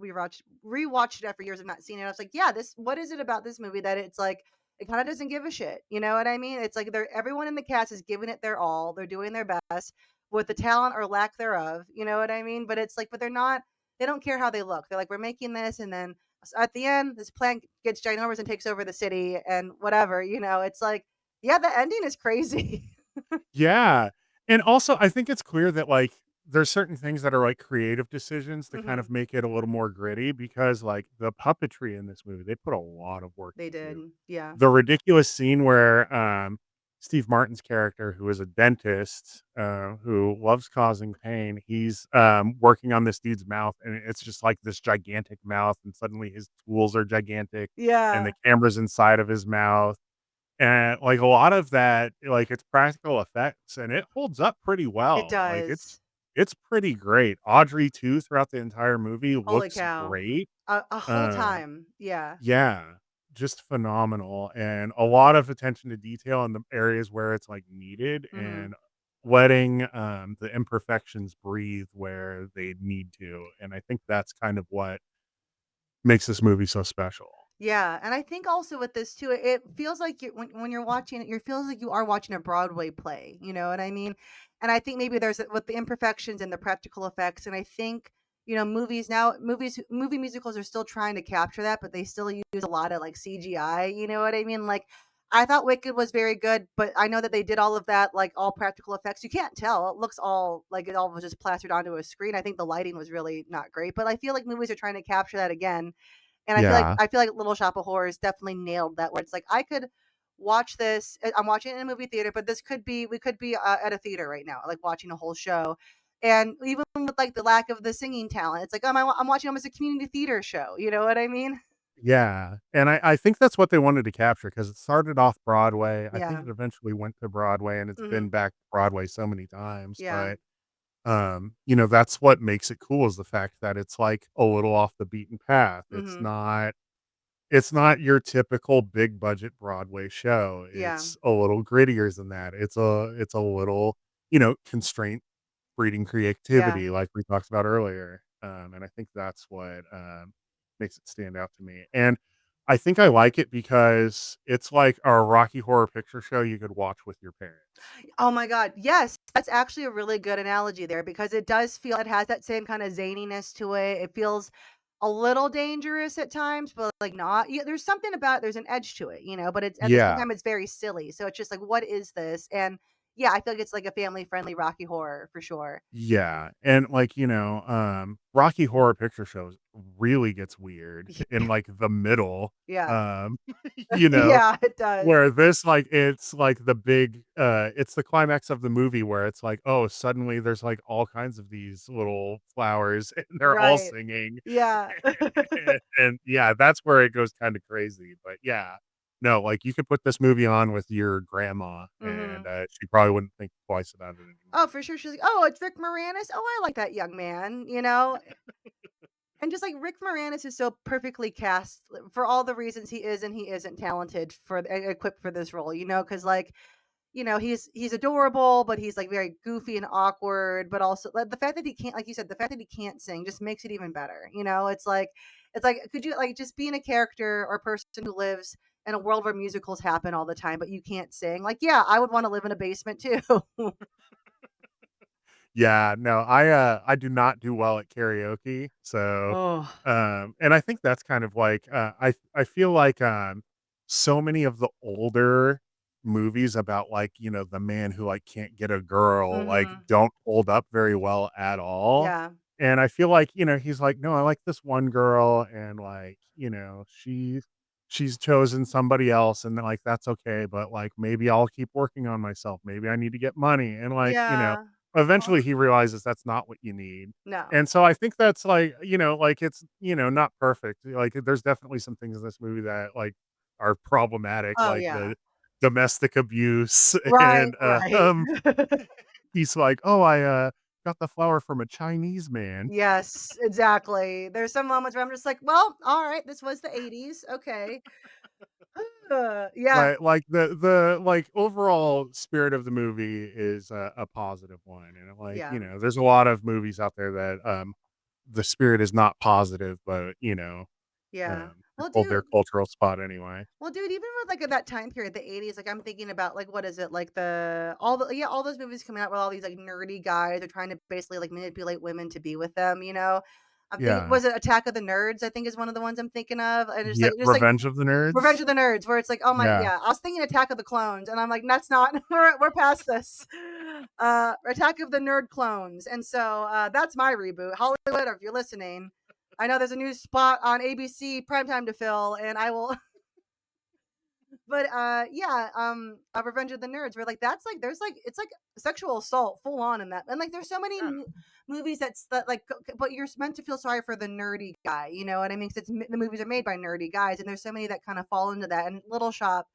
it after years of not seeing it. I was like, yeah, this. What is it about this movie that it's like it kind of doesn't give a shit? You know what I mean? It's like everyone in the cast is giving it their all. They're doing their best with the talent or lack thereof. You know what I mean? But it's like, but they're not. They don't care how they look. They're like, we're making this, and then at the end, this plant gets ginormous and takes over the city and whatever. You know, it's like, yeah, the ending is crazy. Yeah, and also, I think it's clear that, like, there's certain things that are, like, creative decisions to kind Hmm. of make it a little more gritty because, like, the puppetry in this movie, they put a lot of work They did, into. yeah. The ridiculous scene where, Steve Martin's character, who is a dentist, who loves causing pain, he's, working on this dude's mouth, and it's just, like, this gigantic mouth, and suddenly his tools are gigantic, and Yeah, the camera's inside of his mouth. And, like, a lot of that, like, it's practical effects, and it holds up pretty it well. Like, does. it's pretty great. Audrey too, throughout the entire movie, Holy looks cow. great. A whole Um, time, yeah. yeah, just phenomenal, and a lot of attention to detail in the areas where it's, like, needed, Mhm. and letting, the imperfections breathe where they need to, and I think that's kind of what makes this movie so special. Yeah, and I think also with this too, it feels like you when you're watching it, you feels like you are watching a Broadway play, you know what I mean? And I think maybe there's with the imperfections and the practical effects, and I think, movie musicals are still trying to capture that, but they still use a lot of like CGI, you know what I mean? Like I thought Wicked was very good, but I know that they did all of that, like all practical effects. You can't tell. It looks all like it all was just plastered onto a screen. I think the lighting was really not great, but I feel like movies are trying to capture that again And Yeah. I feel like Little Shop of Horrors definitely nailed that, where it's like I could watch this. I'm watching it in a movie theater, but this could be we could be at a theater right now, like watching a whole show. And even with like the lack of the singing talent, it's like I'm watching almost a community theater show. You know what I mean? Yeah, and I think that's what they wanted to capture because it started off Broadway. I think Yeah. it eventually went to Broadway, and it's been Hmm. back to Broadway so many times, Yeah. but, that's what makes it cool is the fact that it's, like, a little off the beaten path. Hmm. It's not your typical big budget Broadway show. Yeah. It's a little grittier than that. It's a little, constraint breeding Yeah. creativity like we talked about earlier, and I think that's what, makes it stand out to me, and I think I like it because it's like a Rocky Horror Picture Show you could watch with your parents. Oh my god, yes, that's actually a really good analogy there because it does feel it has that same kinda zaniness to it. It feels a little dangerous at times, but, like, not. Yeah, there's something about there's an edge to it, but it's at the same Yeah. time, it's very silly, so it's just like, "What is this?" And, yeah, I feel like it's like a family-friendly Rocky Horror for sure. Yeah, and, like, Rocky Horror Picture Shows really gets weird in, like, the middle, Yeah. um, you know, Yeah, it does. where this, like, it's, like, it's the climax of the movie where it's like, oh, suddenly there's, like, all kinds of these little flowers, and they're all Right. singing, Yeah. and, yeah, that's where it goes kinda crazy, but, yeah. No, like, you could put this movie on with your grandma, and, Mhm. she probably wouldn't think twice about it anymore. Oh, for sure, she's like, "Oh, it's Rick Moranis? Oh, I like that young man," you know? And just like Rick Moranis is so perfectly cast for all the reasons he is and he isn't talented for equipped for this role, because like, he's adorable, but he's like very goofy and awkward, but also like, the fact that he can't, like you said, the fact that he can't sing just makes it even better. It's like could you like just being a character or person who lives in a world where musicals happen all the time, but you can't sing? Like, yeah, I would want to live in a basement too. Yeah, no, I do not do well at karaoke, so, Oh. and I think that's kind of like, I feel like, so many of the older movies about, like, the man who, like, can't get a girl, like, Mhm. don't hold up very well at all, Yeah. and I feel like, he's like, "No, I like this one girl, and, like, she's chosen somebody else, and, like, that's okay, but, like, maybe I'll keep working on myself, maybe I need to get money," and, like, Yeah. Oh, eventually he realizes that's not what you need. no. And so I think that's like, like it's, not perfect. Like there's definitely some things in this movie that like are problematic, Oh like yeah. the domestic abuse Right, and right. he's like, "Oh, I got the flower from a Chinese man." Yes, exactly. There's some moments where I'm just like, "Well, alright, this was the '80s, okay." Yeah, Like the like overall spirit of the movie is a positive one. And like, yeah, there's a lot of movies out there that the spirit is not positive, but yeah. they Well, hold their dude cultural spot anyway. even with, like, at that time period, the '80s, like, I'm thinking about, like, what is it? Like, all those movies coming out with all these, like, nerdy guys are trying to basically, like, manipulate women to be with them, you know? I'm thinking Yeah. was it Attack of the Nerds, I think is one of the ones I'm thinking of? And Yeah, just like Revenge of the Revenge Nerds? of the Nerds, where it's like, oh my, Yeah. yeah, I was thinking Attack of the Clones, and I'm like, that's not, we're past this. Attack of the Nerd Clones, and so that's my reboot. Hollywood, if you're listening, I know there's a new spot on ABC primetime to fill, and I will. But yeah, Revenge of the Nerds, where like that's like there's like it's like sexual assault full on in that, and like there's so many movies that like, but you're meant to feel sorry for the nerdy guy, you know what I mean? 'Cause the movies are made by nerdy guys, and there's so many that kind of fall into that. And Little Shop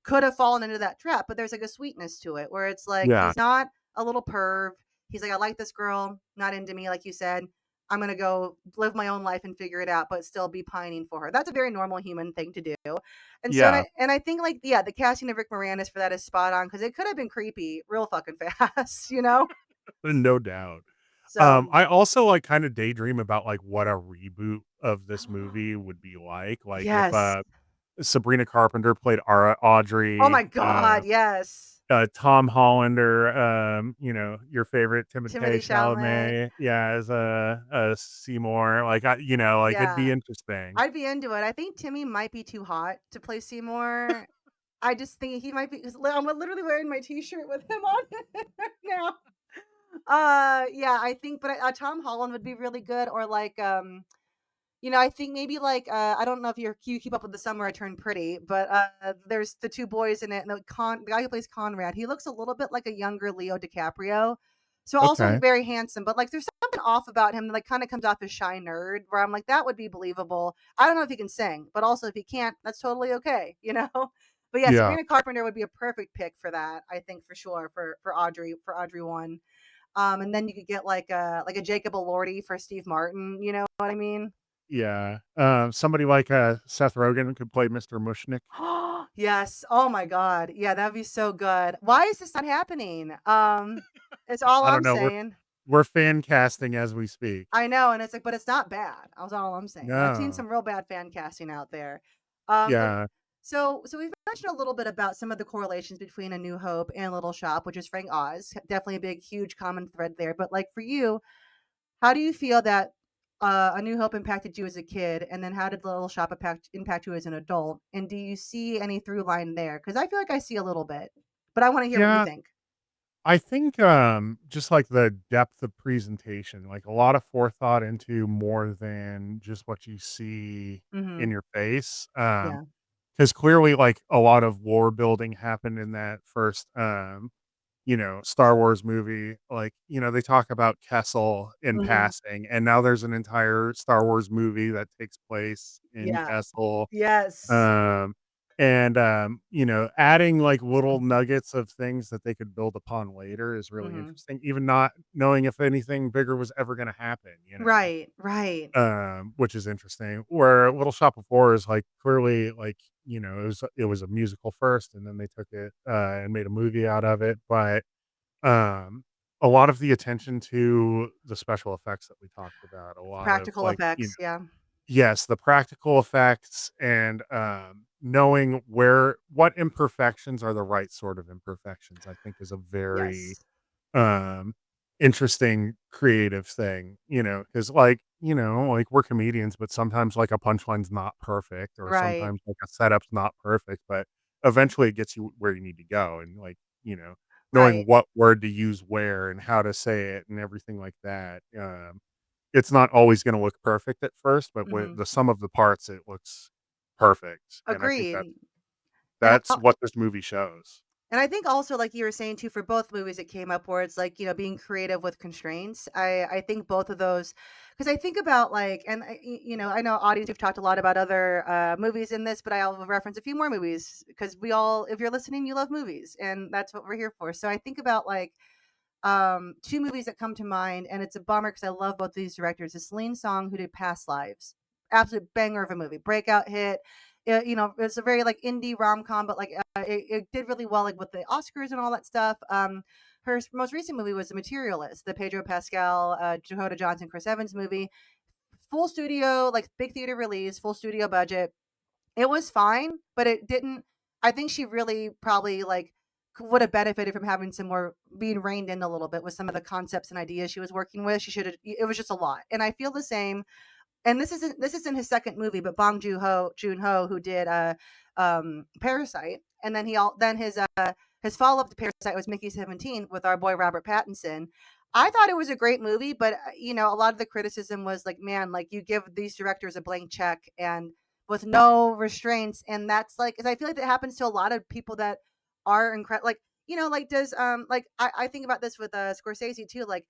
could have fallen into that trap, but there's like a sweetness to it where it's like Yeah. he's not a little perv. He's like, I like this girl, not into me, like you said. I'm gonna go live my own life and figure it out, but still be pining for her. That's a very normal human thing to do. And so, Yeah. and I think like, yeah, the casting of Rick Moranis for that is spot on because it could have been creepy real fucking fast, you know. No doubt. So I also, like, kinda daydream about, like, what a reboot of this movie would be like if, yes. Sabrina Carpenter played Oh Audrey, my god, yes. Tom Hollander, your favorite Timothy Timothée Chalamet. Chalamet, yeah, as a Seymour, like, like, it'd be Yeah. interesting. I'd be into it. I think Timmy might be too hot to play Seymour. I just think he might be 'cause I'm literally wearing my T-shirt with him on it right now. Yeah, I think, but Tom Holland would be really good, or like, I think maybe like I don't know if you keep up with The Summer I Turned Pretty, but there's the two boys in it, and the guy who plays Conrad, he looks a little bit like a younger Leo DiCaprio, so also Okay. very handsome. But like, there's something off about him that like kind of comes off as shy nerd, where I'm like, that would be believable. I don't know if he can sing, but also if he can't, that's totally okay. But yeah, Yeah. Sabrina Carpenter would be a perfect pick for that, I think for sure for Audrey one. And then you could get like a Jacob Elordi for Steve Martin. You know what I mean? Yeah. Somebody like, Seth Rogen could play Mr. Mushnick. Yes. Oh my god. Yeah, that'd be so good. Why is this not happening? It's all I don't I'm know, saying. we're fan casting as we speak. I know, and it's like, but it's not bad. That's all I'm saying. I've seen No. some real bad fan casting out there. But Yeah. so we've mentioned a little bit about some of the correlations between A New Hope and Little Shop, which is Frank Oz. Definitely a big, huge common thread there. But like for you, how do you feel that A New Hope impacted you as a kid, and then how did Little Shop impact you as an adult? And do you see any through line there? Because I feel like I see a little bit, but I want to hear what you Yeah. think. I think, just like the depth of presentation, like a lot of forethought into more than just what you see Hmm. in your face. Yeah. Because clearly, like a lot of war building happened in that first, Star Wars movie. Like, they talk about Kessel in Hmm. passing, and now there's an entire Star Wars movie that takes place in Yeah. Kessel. Yes. Um, adding like little nuggets of things that they could build upon later is really Hmm. interesting, even not knowing if anything bigger was ever going to happen. Right. Right. Which is interesting. Where Little Shop of Horrors, like clearly, like it was a musical first, and then they took it and made a movie out of it. But um, a lot of the attention to the special effects that we talked about, a lot of Practical like effects. Yeah. yes, the practical effects and, knowing what imperfections are the right sort of imperfections, I think is a very, Yes. um, interesting creative thing, because like, we're comedians, but sometimes, like, a punchline's not perfect or Right. sometimes, like, a setup's not perfect, but eventually it gets you where you need to go and, like, knowing Right. what word to use where and how to say it and everything like that, it's not always gonna look perfect at first, but with Hmm. the sum of the parts, it looks perfect, and I think Agreed. And that's what this movie shows. And I think also, like you were saying too, for both movies that came up, where it's like being creative with constraints. I think both of those, because I think about like, and I know audience, we've talked a lot about other movies in this, but I'll reference a few more movies because we all, if you're listening, you love movies, and that's what we're here for. So I think about like two movies that come to mind, and it's a bummer because I love both these directors. Is Celine Song, who did Past Lives, absolute banger of a movie, breakout hit. It's a very like indie rom com, but like it did really well like with the Oscars and all that stuff. Her most recent movie was The Materialist, the Pedro Pascal, Dakota Johnson, Chris Evans movie. Full studio, like big theater release, full studio budget. It was fine, but it didn't. I think she really probably like would have benefited from having some more being reined in a little bit with some of the concepts and ideas she was working with. She should have. It was just a lot, and I feel the same. And this isn't his second movie, but Bong Joon Ho, who did Parasite, and then his follow up to Parasite was Mickey 17 with our boy Robert Pattinson. I thought it was a great movie, but a lot of the criticism was like, man, like you give these directors a blank check and with no restraints, and that's like, 'cause I feel like that happens to a lot of people that are incredible. Like like does like I think about this with Scorsese too, like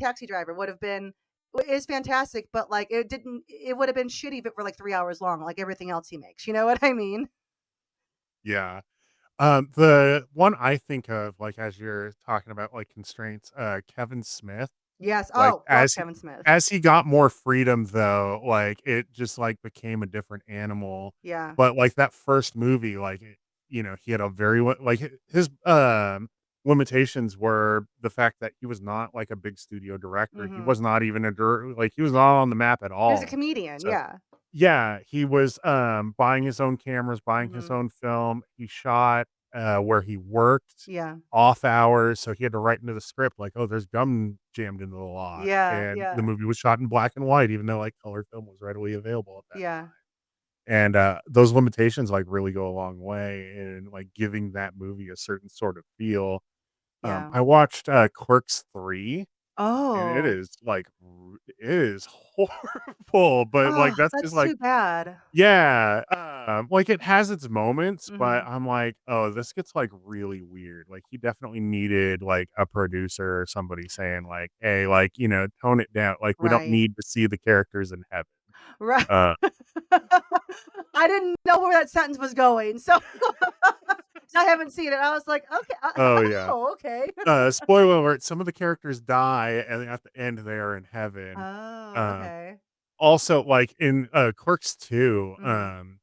Taxi Driver would have been is fantastic, but like it would have been shitty if it were like 3 hours long, like everything else he makes. You know what I mean? Yeah. The one I think of, like, as you're talking about, like, constraints, Kevin Smith, Yes. like, Oh, love Kevin Smith. as he got more freedom, though, like, it just, like, became a different animal, Yeah. but, like, that first movie, like, he had a very like, his, limitations were the fact that he was not, like, a big studio director, he Hmm. was not even like, he was not on the map at He was a all, comedian. so Yeah. yeah, he was, buying his own cameras, buying his Hmm. own film. He shot, where he worked Yeah. off hours, so he had to write into the script like, "Oh, there's gum jammed into the lock," Yeah. and the Yeah. movie was shot in black and white even though, like, color film was readily available at that Yeah. and, those limitations, like, really go a long way in, like, giving that movie a certain sort of feel. Yeah. I watched, Clerks 3. and it Oh. is, like, it is horrible, but, Oh, like, that's just, that's like too bad. yeah, like, it has its moments, but Mhm. I'm like, "Oh, this gets, like, really weird." Like, he definitely needed, like, a producer or somebody saying, like, "Hey, like, tone it down. Like, we don't Right. need to see the characters in heaven." Right. Uh I didn't know where that sentence was going, so I haven't seen it. I was like, "Okay, oh, yeah. oh, okay." Spoiler alert, some of the characters die, and at the end, they are in heaven. Oh, Um okay. Also, like, in, Clerks 2, Mhm.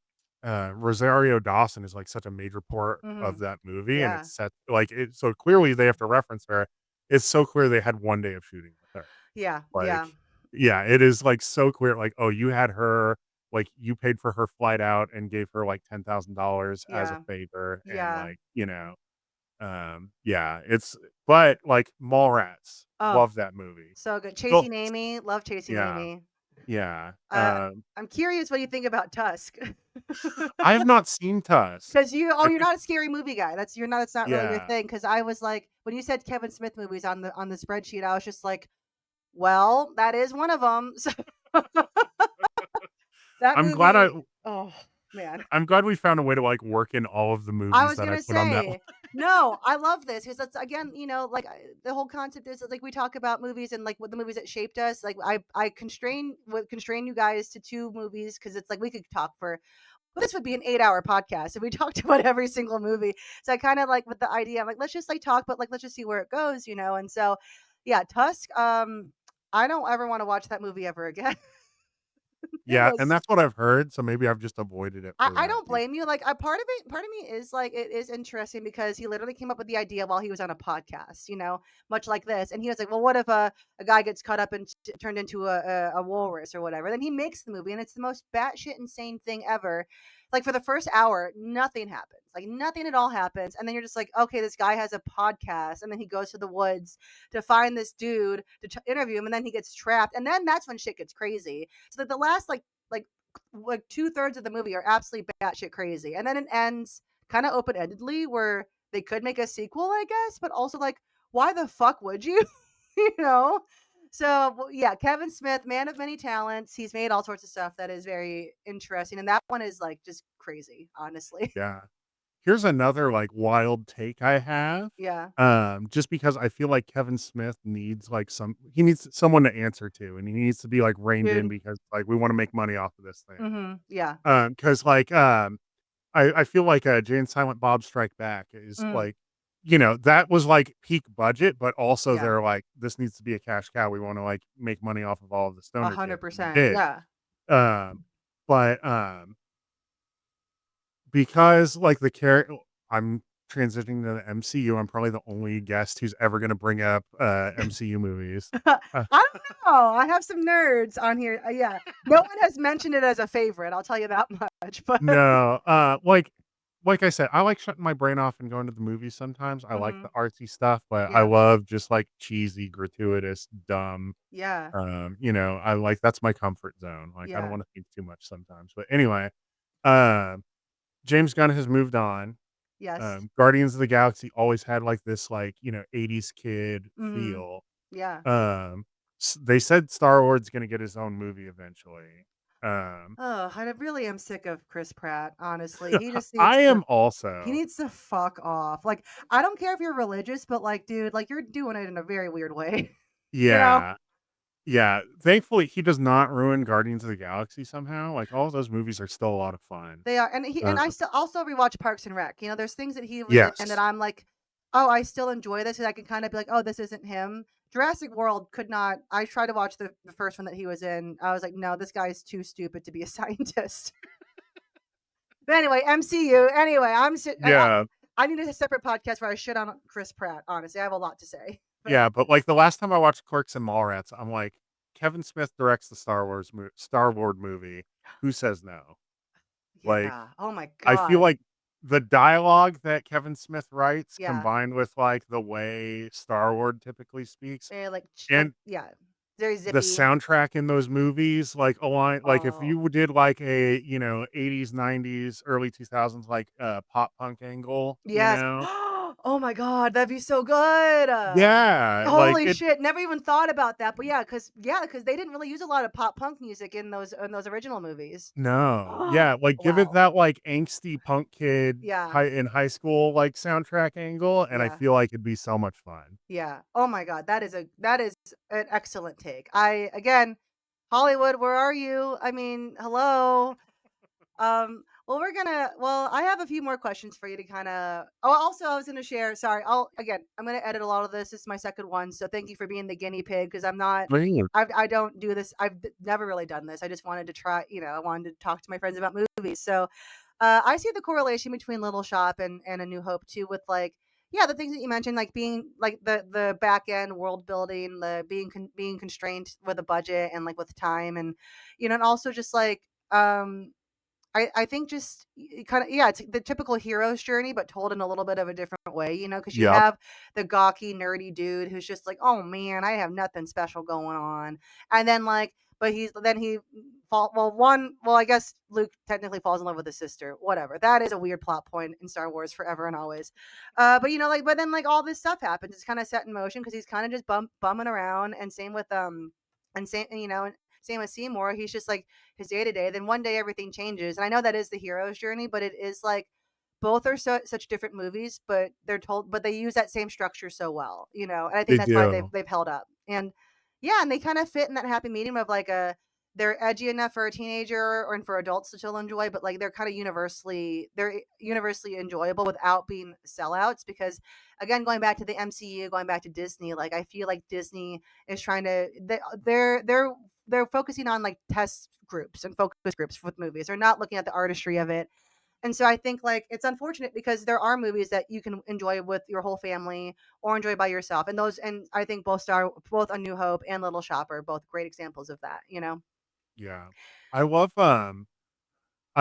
Rosario Dawson is, like, such a major part of Mhm. that movie, and Yeah. it's set like, it so clearly they have to reference her. It's so clear they had 1 day of shooting with her. Yeah, Like yeah, yeah, it is, like, so clear, like, oh, you had her like, you paid for her flight out and gave her, like, $10,000 as a yeah, favor, and, yeah. like, yeah, it's but, like, Mallrats, Oh, love that movie. so good. Still Chasing Amy, love Chasing yeah, Amy. yeah, Uh, I'm curious what you think about Tusk. I have not seen Tusk. 'Cause I you're think not a scary movie guy. That's not really your yeah. thing. Because I was like when you said Kevin Smith movies on the spreadsheet, I was just like, "Well, that is one of them." So that I'm glad I movie oh, man. I'm glad we found a way to, like, work in all of the I movies was that I gonna put on that li say, no, I love this because that's again, like the whole concept is like we talk about movies and like what the movies that shaped us. Like I would constrain you guys to two movies because it's like we could talk for. Well, this would be an 8-hour podcast if we talked about every single movie. So I kind of like with the idea, I'm like, let's just like talk, but like let's just see where it goes. And so, yeah, Tusk. I don't ever want to watch that movie ever again. It yeah, and was that's what I've heard, so maybe I've just avoided it for I that don't reason. blame you, like, a part of me is, like, it is interesting because he literally came up with the idea while he was on a podcast, much like this, and he was like, "Well, what if a guy gets cut up and turned into a walrus or whatever?" Then he makes the movie, and it's the most batshit insane thing ever. Like, for the first hour, nothing happens, like, nothing at all happens, and then you're just like, "Okay, this guy has a podcast," and then he goes to the woods to find this dude to interview him, and then he gets trapped, and then that's when shit gets crazy. So, like, the last, like 2/3 of the movie are absolutely batshit crazy. And then it ends kind of open endedly where they could make a sequel, I guess, but also like, why the fuck would you? you know? So well, yeah, Kevin Smith, man of many talents. He's made all sorts of stuff that is very interesting. And that one is like just crazy, honestly. Yeah. Here's another, like, wild take I have, yeah. just because I feel like Kevin Smith needs, like, he needs someone to answer to, and he needs to be, like, reined in Dude. because, like, we wanna make money off of this thing. Yeah. 'Cause, like, I feel like, Jay and Silent Bob Strike Back is, Mm. like, that was, like, peak budget, but also Yeah. they're like, "This needs to be a cash cow. We wanna, like, make money off of all of the A stoner hundred kids," and they percent. did. Yeah. Um, but, because, like, I'm transitioning to the MCU, I'm probably the only guest who's ever gonna bring up, MCU movies. I Uh, don't know. I have some nerds on here. Yeah. No one has mentioned it as a favorite. I'll tell you that much. But no, like I said, I like shutting my brain off and going to the movies sometimes. I like the mhm. artsy stuff, but I Yeah. love just, like, cheesy, gratuitous, dumb, Yeah. I like that's my comfort zone. Like, I don't Yeah. wanna think too much sometimes. But anyway, um, James Gunn has moved on. Yes. Guardians of the Galaxy always had, like, this, like, 80s kid Mhm. feel. Yeah. Um, they said Star Wars is gonna get his own movie eventually. Um, Oh, I really am sick of Chris Pratt, honestly. I am He also. needs to fuck off. Like, I don't care if you're religious, but like, dude, like you're doing it in a very weird way. you know? Yeah. Yeah, thankfully, he does not ruin Guardians of the Galaxy somehow, like, all of those movies are still a lot of fun. They are, and Uh I still also rewatch Parks and Rec. There's things that he was in that yes. I'm like, oh, I still enjoy this, and I can kind of be like, oh, this isn't him. Jurassic World could not. I tried to watch the first one that he was in. I was like, no, this guy is too stupid to be a scientist. But anyway, MCU. Anyway, Yeah. I need a separate podcast where I shit on Chris Pratt. Honestly, I have a lot to say. But Yeah, but, like, the last time I watched Clerks and Mallrats, I'm like, "Kevin Smith directs the Star Wars movie. Who says no?" Like, yeah, oh my I feel god, like the dialogue that Kevin Smith writes yeah. combined with, like, the way Star Wars typically speaks They're and yeah, very the zippy. soundtrack in those movies, like, align like, if Oh, you did, like, a, 80s, 90s, early 2000s, like, pop punk angle, yes. Oh my god, that'd be so good. Yeah, like, Holy it shit, never even thought about that, but yeah, because they didn't really use a lot of pop punk music in those original movies. no. Yeah, like, give it Wow. that, like, angsty punk kid Yeah, high school, like, soundtrack angle, and I yeah, feel like it'd be so much fun. yeah. Oh my god, that is an excellent take. I again, Hollywood, where are you? I mean, hello. Well, I have a few more questions for you to kind of. Oh, also, I was going to share. Sorry, I'm going to edit a lot of this. This is my second one, so thank you for being the guinea pig because I'm not. Man. I don't do this. Never really done this. I just wanted to try. I wanted to talk to my friends about movies. So, I see the correlation between Little Shop and A New Hope too, with like. Yeah, the things that you mentioned, like being like the back end world building, the being constrained with a budget and like with time, and and also just like I think just kind of yeah, it's the typical hero's journey, but told in a little bit of a different way, because you Yep. have the gawky, nerdy dude who's just like, oh man, I have nothing special going on, and then like, but he fall well, I guess Luke technically falls in love with his sister, whatever. That is a weird plot point in Star Wars forever and always. But like, but then like all this stuff happens. It's kind of set in motion because he's kind of just bumming around, and same with and same same with Seymour. He's just like his day to day. Then one day everything changes. And I know that is the hero's journey, but it is like both are such different movies, but they use that same structure so well, And I think They that's why they've do. they've held up. And yeah, and they kind of fit in that happy medium of like they're edgy enough for a teenager or and for adults to still enjoy, but like they're universally enjoyable without being sellouts because again going back to the MCU, going back to Disney, like I feel like Disney is trying to they're focusing on like test groups and focus groups with movies. They're not looking at the artistry of it. And so I think like it's unfortunate because there are movies that you can enjoy with your whole family or enjoy by yourself. And I think both A New Hope and Little Shop are both great examples of that. Yeah. I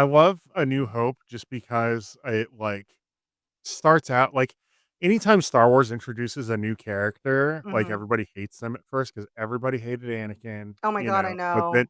love A New Hope just because it, like, starts out like, anytime Star Wars introduces a new character, like, Mhm. everybody hates them at first because everybody hated Anakin, Oh my god, I but know.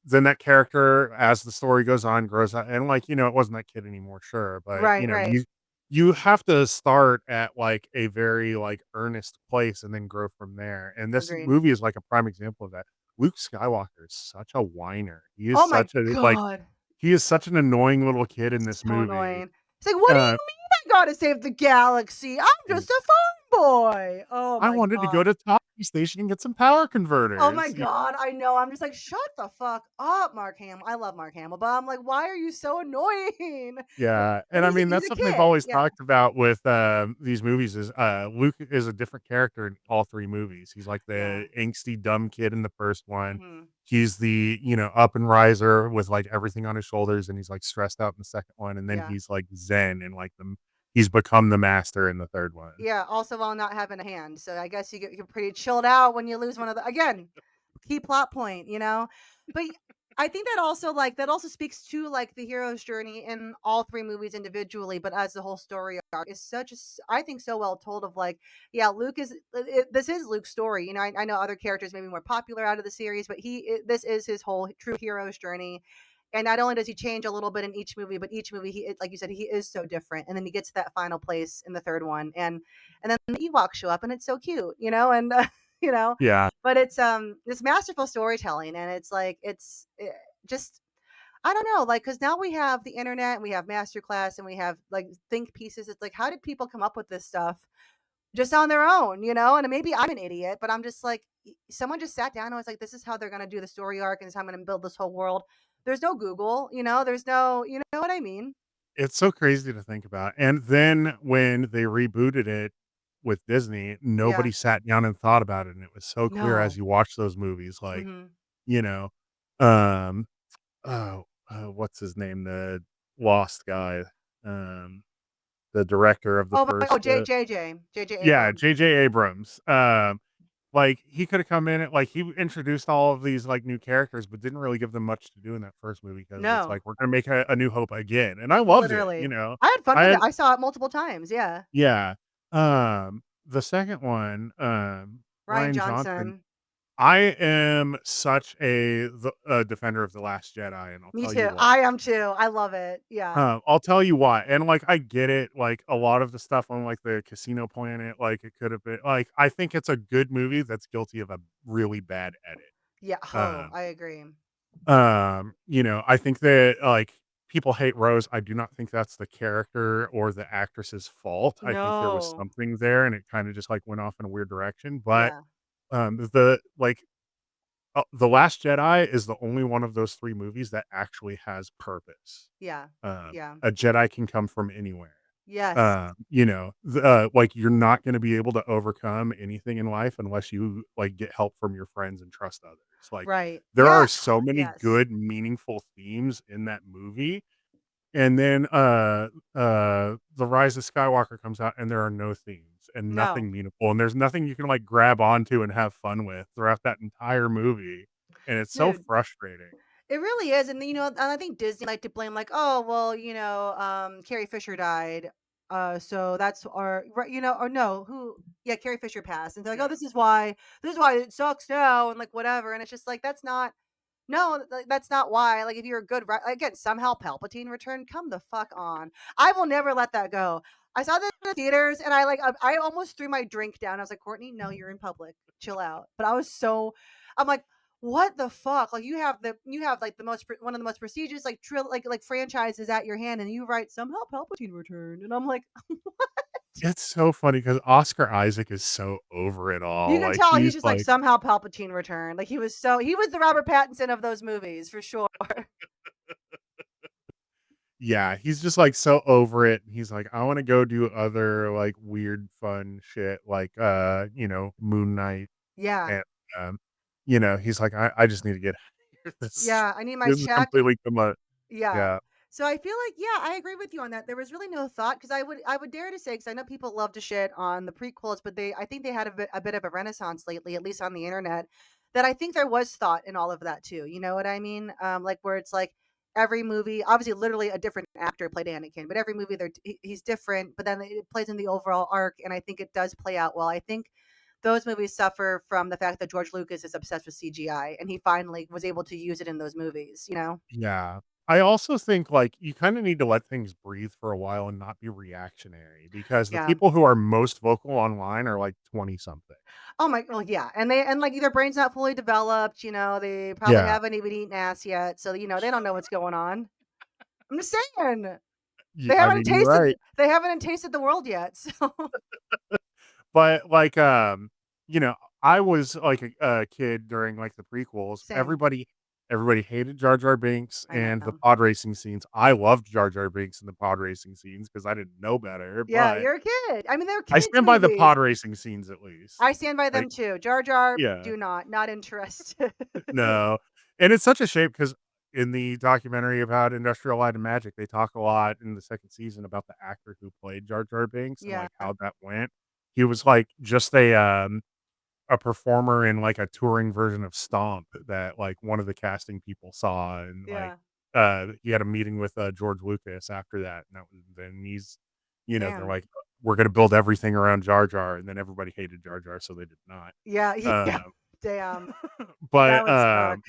then that character, as the story goes on, grows up and, like, it wasn't that kid anymore, sure, but, Right, right. you have to start at, like, a very, like, earnest place and then grow from there, and this Agreed. movie is, like, a prime example of that. Luke Skywalker is such a whiner. Oh my god. He is such an annoying little kid in this So movie. annoying. It's like, what do Uh, you mean I gotta save the galaxy? I'm just a farm boy. Oh I my wanted to go god. to Toppy Station and get some power Oh my converters. god, I know. I'm just like, shut the fuck up, Mark Hamill. I love Mark Hamill, but I'm like, why are you so annoying? Yeah, But and I mean, he's that's a something they've kid. always Yeah. talked about with, these movies is, Luke is a different character in all 3 movies. He's like Yeah. the angsty dumb kid in the first one. Hmm. He's the, up and riser with, like, everything on his shoulders, and he's, like, stressed out in the second one, and then Yeah. he's, like, zen and, like, he's become the master in the third one. Yeah. Also, while not having a hand, so I guess you're pretty chilled out when you lose one of the again. Key plot point. But I think that also speaks to like the hero's journey in all three movies individually, but as the whole story arc is I think so well told of like yeah, Luke this is Luke's story. I know other characters may be more popular out of the series, but this is his whole true hero's journey. And not only does he change a little bit in each movie, but each movie like you said, he is so different. And then he gets to that final place in the third one, and then the Ewoks show up, and it's so cute. And you know, Yeah. but it's masterful storytelling, and just I don't know, like because now we have the internet, and we have masterclass, and we have like think pieces. It's like, how did people come up with this stuff just on their own? And maybe I'm an idiot, but I'm just like, someone just sat down and was like, this is how they're gonna do the story arc, and this is how I'm gonna build this whole world. There's no Google. There's no, you know what I mean? It's so crazy to think about, and then when they rebooted it with Disney, Yeah. nobody sat down and thought about it, and it was so clear as No. you watch those movies, like, Hmm. you know, um, oh, what's his name? The Lost guy, um, the director of the Oh my. Oh, first, J J yeah, Abrams. J.J. Abrams, like, he coulda come in and, like, he introduced all of these, like, new characters, but didn't really give them much to do in that first movie because it's No. like, "We're gonna make a New Hope again," and I loved it, Literally. you know? I had fun I with it. had I saw it multiple times, yeah. yeah, the second one, Ryan Ryan Johnson, Johnson. I am such a defender of The Last Jedi, and I'll Me tell you too. why. I am too. I love it. Yeah. I'll tell you why, and, like, I get it, like, a lot of the stuff on, like, the casino planet, like, it could have been like, I think it's a good movie that's guilty of a really bad edit. Yeah. Oh, Um I agree. I think that, like, people hate Rose. I do not think that's the character or the actress's fault. I think there was No. something there, and it kinda just, like, went off in a weird direction, but, Yeah. The Last Jedi is the only one of those 3 movies that actually has purpose. Yeah. Yeah. A Jedi can come from anywhere. Yes. Like, you're not gonna be able to overcome anything in life unless you, like, get help from your friends and trust others. Like, Right. there Yeah. are so many Yes. good, meaningful themes in that movie, and then, The Rise of Skywalker comes out, and there are no themes and No. nothing meaningful, and there's nothing you can, like, grab onto and have fun with throughout that entire movie, and it's so Dude, frustrating. it really is, and, and I think Disney like to blame, like, "Oh, well, Carrie Fisher died, so that's our" right, or no, who yeah, Carrie Fisher passed, and they're like, "Oh, Yeah. this is why it sucks now," and, like, whatever, and it's just like, that's not no, that's not why. Like, if you're a good again, somehow Palpatine returned. Come the fuck on. I will never let that go. I saw this in the theaters, and I almost threw my drink down. I was like, Courtney, no, you're in public. Chill out. But I'm like, what the fuck? Like, you have like one of the most prestigious like like franchises at your hand, and you write somehow Palpatine returned, and I'm like, It's so funny because Oscar Isaac is so over it you all, can like, tell he's he's just like like somehow Palpatine returned. Like he was the Robert Pattinson of those movies for sure. yeah, he's just, like, so over it, he's like, "I wanna go do other, like, weird, fun shit," like, Moon Knight, Yeah. and, he's like, "I just need to get out of here. Yeah, I need my This is check. completely come out." Yeah. Yeah. So I feel like, yeah, I agree with you on that. There was really no thought because I would dare to say because I know people love to shit on the prequels, but I think they had a bit of a renaissance lately, at least on the internet. That I think there was thought in all of that too. You know what I mean? Like where it's like every movie, obviously, literally a different actor played Anakin, but every movie he's different. But then it plays in the overall arc, and I think it does play out well. I think those movies suffer from the fact that George Lucas is obsessed with CGI, and he finally was able to use it in those movies. You know? Yeah. I also think, like, you kinda need to let things breathe for a while and not be reactionary because the Yeah. people who are most vocal online are, like, 20 something. Oh my well, yeah, and like their brain's not fully developed, they probably Yeah. haven't even eaten ass yet, so, they don't know what's going on. I'm just saying, I mean, you're right. they haven't tasted the world yet, so But, like, you know, I was, like, a kid during, like, the prequels. same. Everybody hated Jar Jar Binks I and the know. pod racing scenes. I loved Jar Jar Binks and the pod racing scenes because I didn't know better, Yeah, but you're a kid. I mean, they're I kids stand by the movies. pod racing scenes at least. I stand by Like, them too. Jar Jar, yeah. do not interested. No, and it's such a shame because in the documentary about Industrial Light and Magic, they talk a lot in the 2nd season about the actor who played Jar Jar Binks and, Yeah, like, how that went. He was, like, just a performer in, like, a touring version of Stomp that, like, one of the casting people saw, and, like, yeah. he had a meeting with, George Lucas after that, and that was then they're Damn. like, "We're gonna build everything around Jar Jar," and then everybody hated Jar Jar, so they did not. Yeah, yeah. Um, Damn. That but, would suck.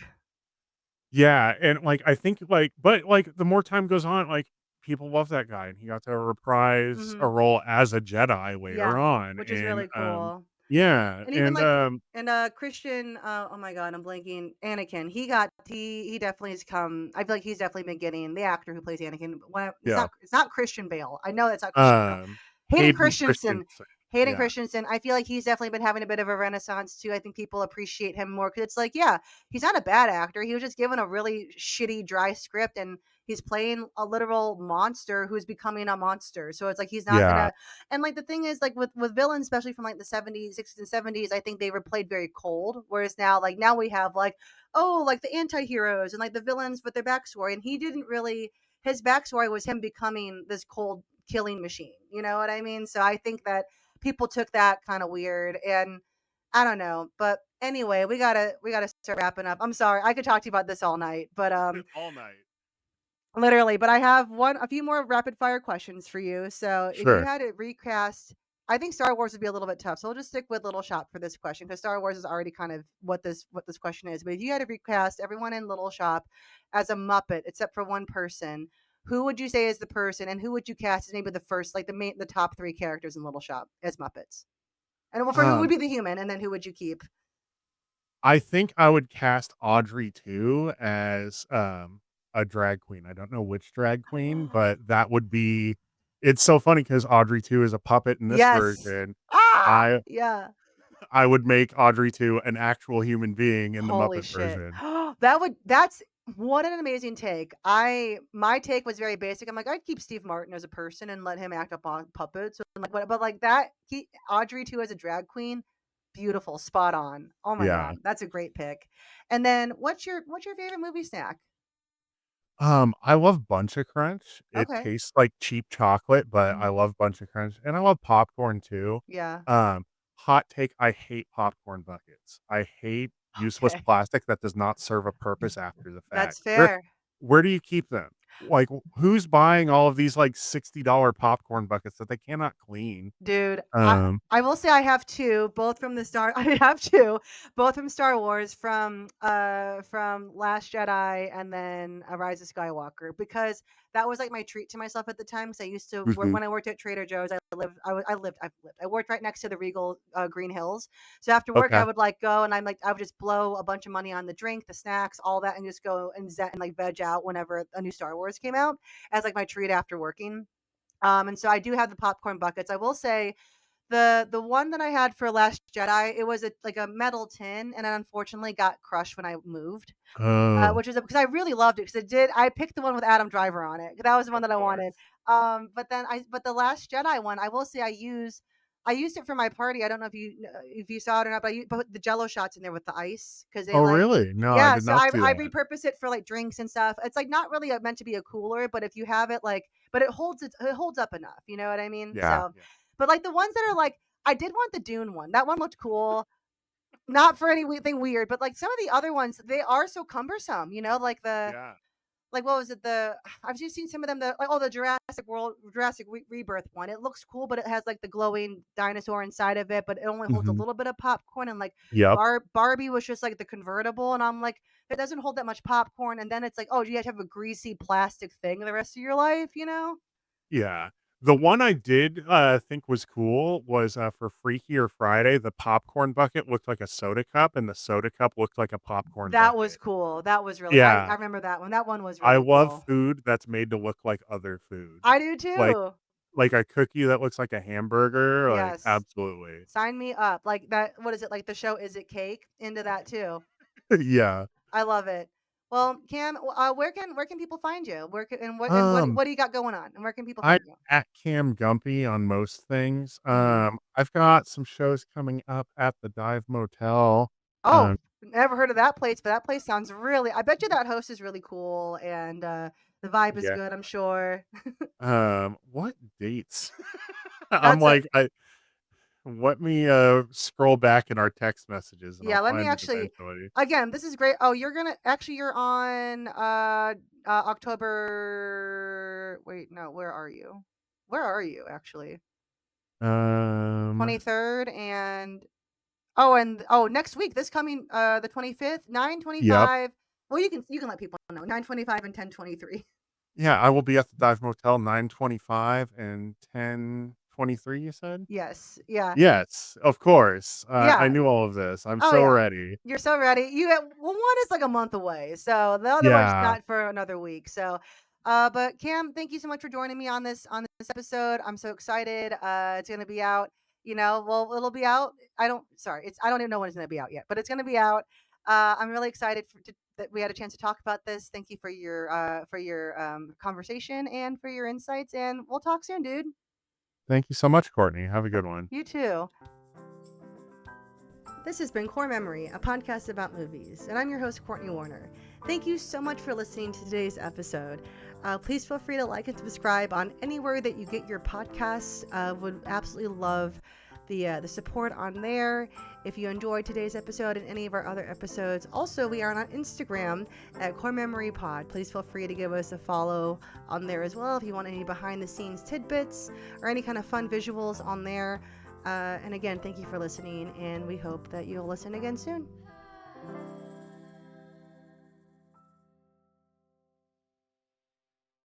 yeah, and, like, I think, the more time goes on, like, people love that guy, and he got to reprise a Mhm. role as a Jedi later Yeah, on, which is really cool. yeah, And even and, like Christian, oh my god, I'm blanking. Anakin. He definitely has come. I feel like he's definitely been getting the actor who plays Anakin. Well, yeah, it's not Christian Bale. I know that's not Christian Bale. Hayden Hayden Christensen. Christensen, Hayden yeah, Christensen. I feel like he's definitely been having a bit of a renaissance too. I think people appreciate him more because it's like, yeah, he's not a bad actor. He was just given a really shitty, dry script, and he's playing a literal monster who's becoming a monster. So it's like he's not yeah, gonna and like the thing is, like with villains, especially from like the 70s, 60s, and 70s, I think they were played very cold. Whereas now we have like, oh, like the anti-heroes and like the villains with their backstory. And he didn't really his backstory was him becoming this cold killing machine. You know what I mean? So I think that people took that kind of weird and I don't know. But anyway, we gotta start wrapping up. I'm sorry. I could talk to you about this all night, but all night. literally, but I have a few more rapid fire questions for you. So, if you Sure. had to recast I think Star Wars would be a little bit tough. So we'll just stick with Little Shop for this question because Star Wars is already kind of what this question is. But if you had to recast everyone in Little Shop as a Muppet except for one person, who would you say is the person, and who would you cast as maybe the first, like the top three characters in Little Shop as Muppets? And well, for who would Um, be the human, and then who would you keep? I think I would cast Audrey 2 as, a drag queen. I don't know which drag queen, but that would be it's so funny because Audrey 2 is a puppet in this Yes. version. Ah, I yeah. I would make Audrey 2 an actual human being in the Holy Muppet shit. version. That's what an amazing take. My take was very basic. I'm like, I'd keep Steve Martin as a person and let him act up on puppets. And like, but like that, Audrey too as a drag queen, beautiful, spot on. Oh my Yeah. god, that's a great pick. And then what's your favorite movie snack? I love Bunch of Crunch. It Okay. tastes like cheap chocolate, but I Mhm. love Bunch of Crunch, and I love popcorn too. Yeah. Um, Hot take, I hate popcorn buckets. I hate useless Okay. plastic that does not serve a purpose after the fact. That's Where fair. where do you keep them? Like, who's buying all of these, like, $60 popcorn buckets that they cannot clean? Dude, I Um, I will say I have 2, both from the Star I have 2, both from Star Wars, from Last Jedi and then A Rise of Skywalker, because that was, like, my treat to myself at the time. Because I used to work mhm, when I worked at Trader Joe's, I worked right next to the Regal, Green Hills. So after work, I okay. would, like, go and I would just blow a bunch of money on the drink, the snacks, all that, and just go and like, veg out whenever a new Star Wars came out as, like, my treat after working. And so I do have the popcorn buckets. I will say the one that I had for Last Jedi, it was like a metal tin, and it unfortunately got crushed when I moved. Oh, Which is because I really loved it because it did. I picked the one with Adam Driver on it. That was the one of that I wanted. course. But the Last Jedi one, I will say I used it for my party. I don't know if you saw it or not, but I put the Jello shots in there with the ice because they Oh, like. really? No, I Yeah, did so not see I that. repurpose it for like drinks and stuff. It's like not really meant to be a cooler, but if you have it like, but it holds up enough. You know what I mean? Yeah, So, yeah. but like the ones that are like, I did want the Dune one. That one looked cool. Not for anything weird, but like some of the other ones, they are so cumbersome. You know, Yeah. like what was it? I've just seen some of them. The Jurassic Rebirth one. It looks cool, but it has like the glowing dinosaur inside of it, but it only holds a Mhm. little bit of popcorn. And like Yep. Barbie was just like the convertible, and I'm like, it doesn't hold that much popcorn. And then it's like, oh, you have to have a greasy plastic thing the rest of your life, you know? Yeah. The one I did, think was cool was, for Freaky or Friday, the popcorn bucket looked like a soda cup, and the soda cup looked like a popcorn That was bucket. cool. That was really. I Yeah. remember that one. That one was I really love cool. food that's made to look like other food. I do Like too. like a cookie that looks like a hamburger, like, Yes. absolutely. Sign me up. Like that, what is it? Like the show Is It Cake? Into that too. Yeah. I love it. Well, Cam, where can people find you? Um, What do you got going on? And where can people I'm find you? at Cam Gumpy on most things. Mhm. I've got some shows coming up at the Dive Motel. Oh, Um, never heard of that place, but that place sounds really. I bet you that host is really cool and the vibe is yeah. good, I'm sure. What dates? I'm That's a like, I let me, scroll back in our text messages, and I'll Yeah, let me find it actually eventually. again, this is great. Oh, you're on October. Wait, no, where are you? Where are you actually? Um, 23rd and next week, this coming the 25th, yep. 9:25. Well, you can let people know. 9:25 and 10:23. Yeah, I will be at the Dive Motel 9:25 and 10:23, you said? Yes. Yeah. Yes, of course. I Yeah. knew all of this. I'm Oh so yeah. ready. You're so ready. One is like a month away, so the other one's Yeah. not for another week. So, but Cam, thank you so much for joining me on this episode. I'm so excited. It's gonna be out. Well, it'll be out. I don't even know when it's gonna be out yet, but it's gonna be out. I'm really excited that we had a chance to talk about this. Thank you for your conversation and for your insights, and we'll talk soon, dude. Thank you so much, Courtney. Have a good one. You too. This has been Core Memory, a podcast about movies, and I'm your host, Cortney Warner. Thank you so much for listening to today's episode. Please feel free to like and subscribe on anywhere that you get your podcasts. Would absolutely love the support on there. If you enjoyed today's episode and any of our other episodes, also we are on Instagram at Core Memory Pod. Please feel free to give us a follow on there as well if you want any behind the scenes tidbits or any kind of fun visuals on there. And again, thank you for listening, and we hope that you'll listen again soon.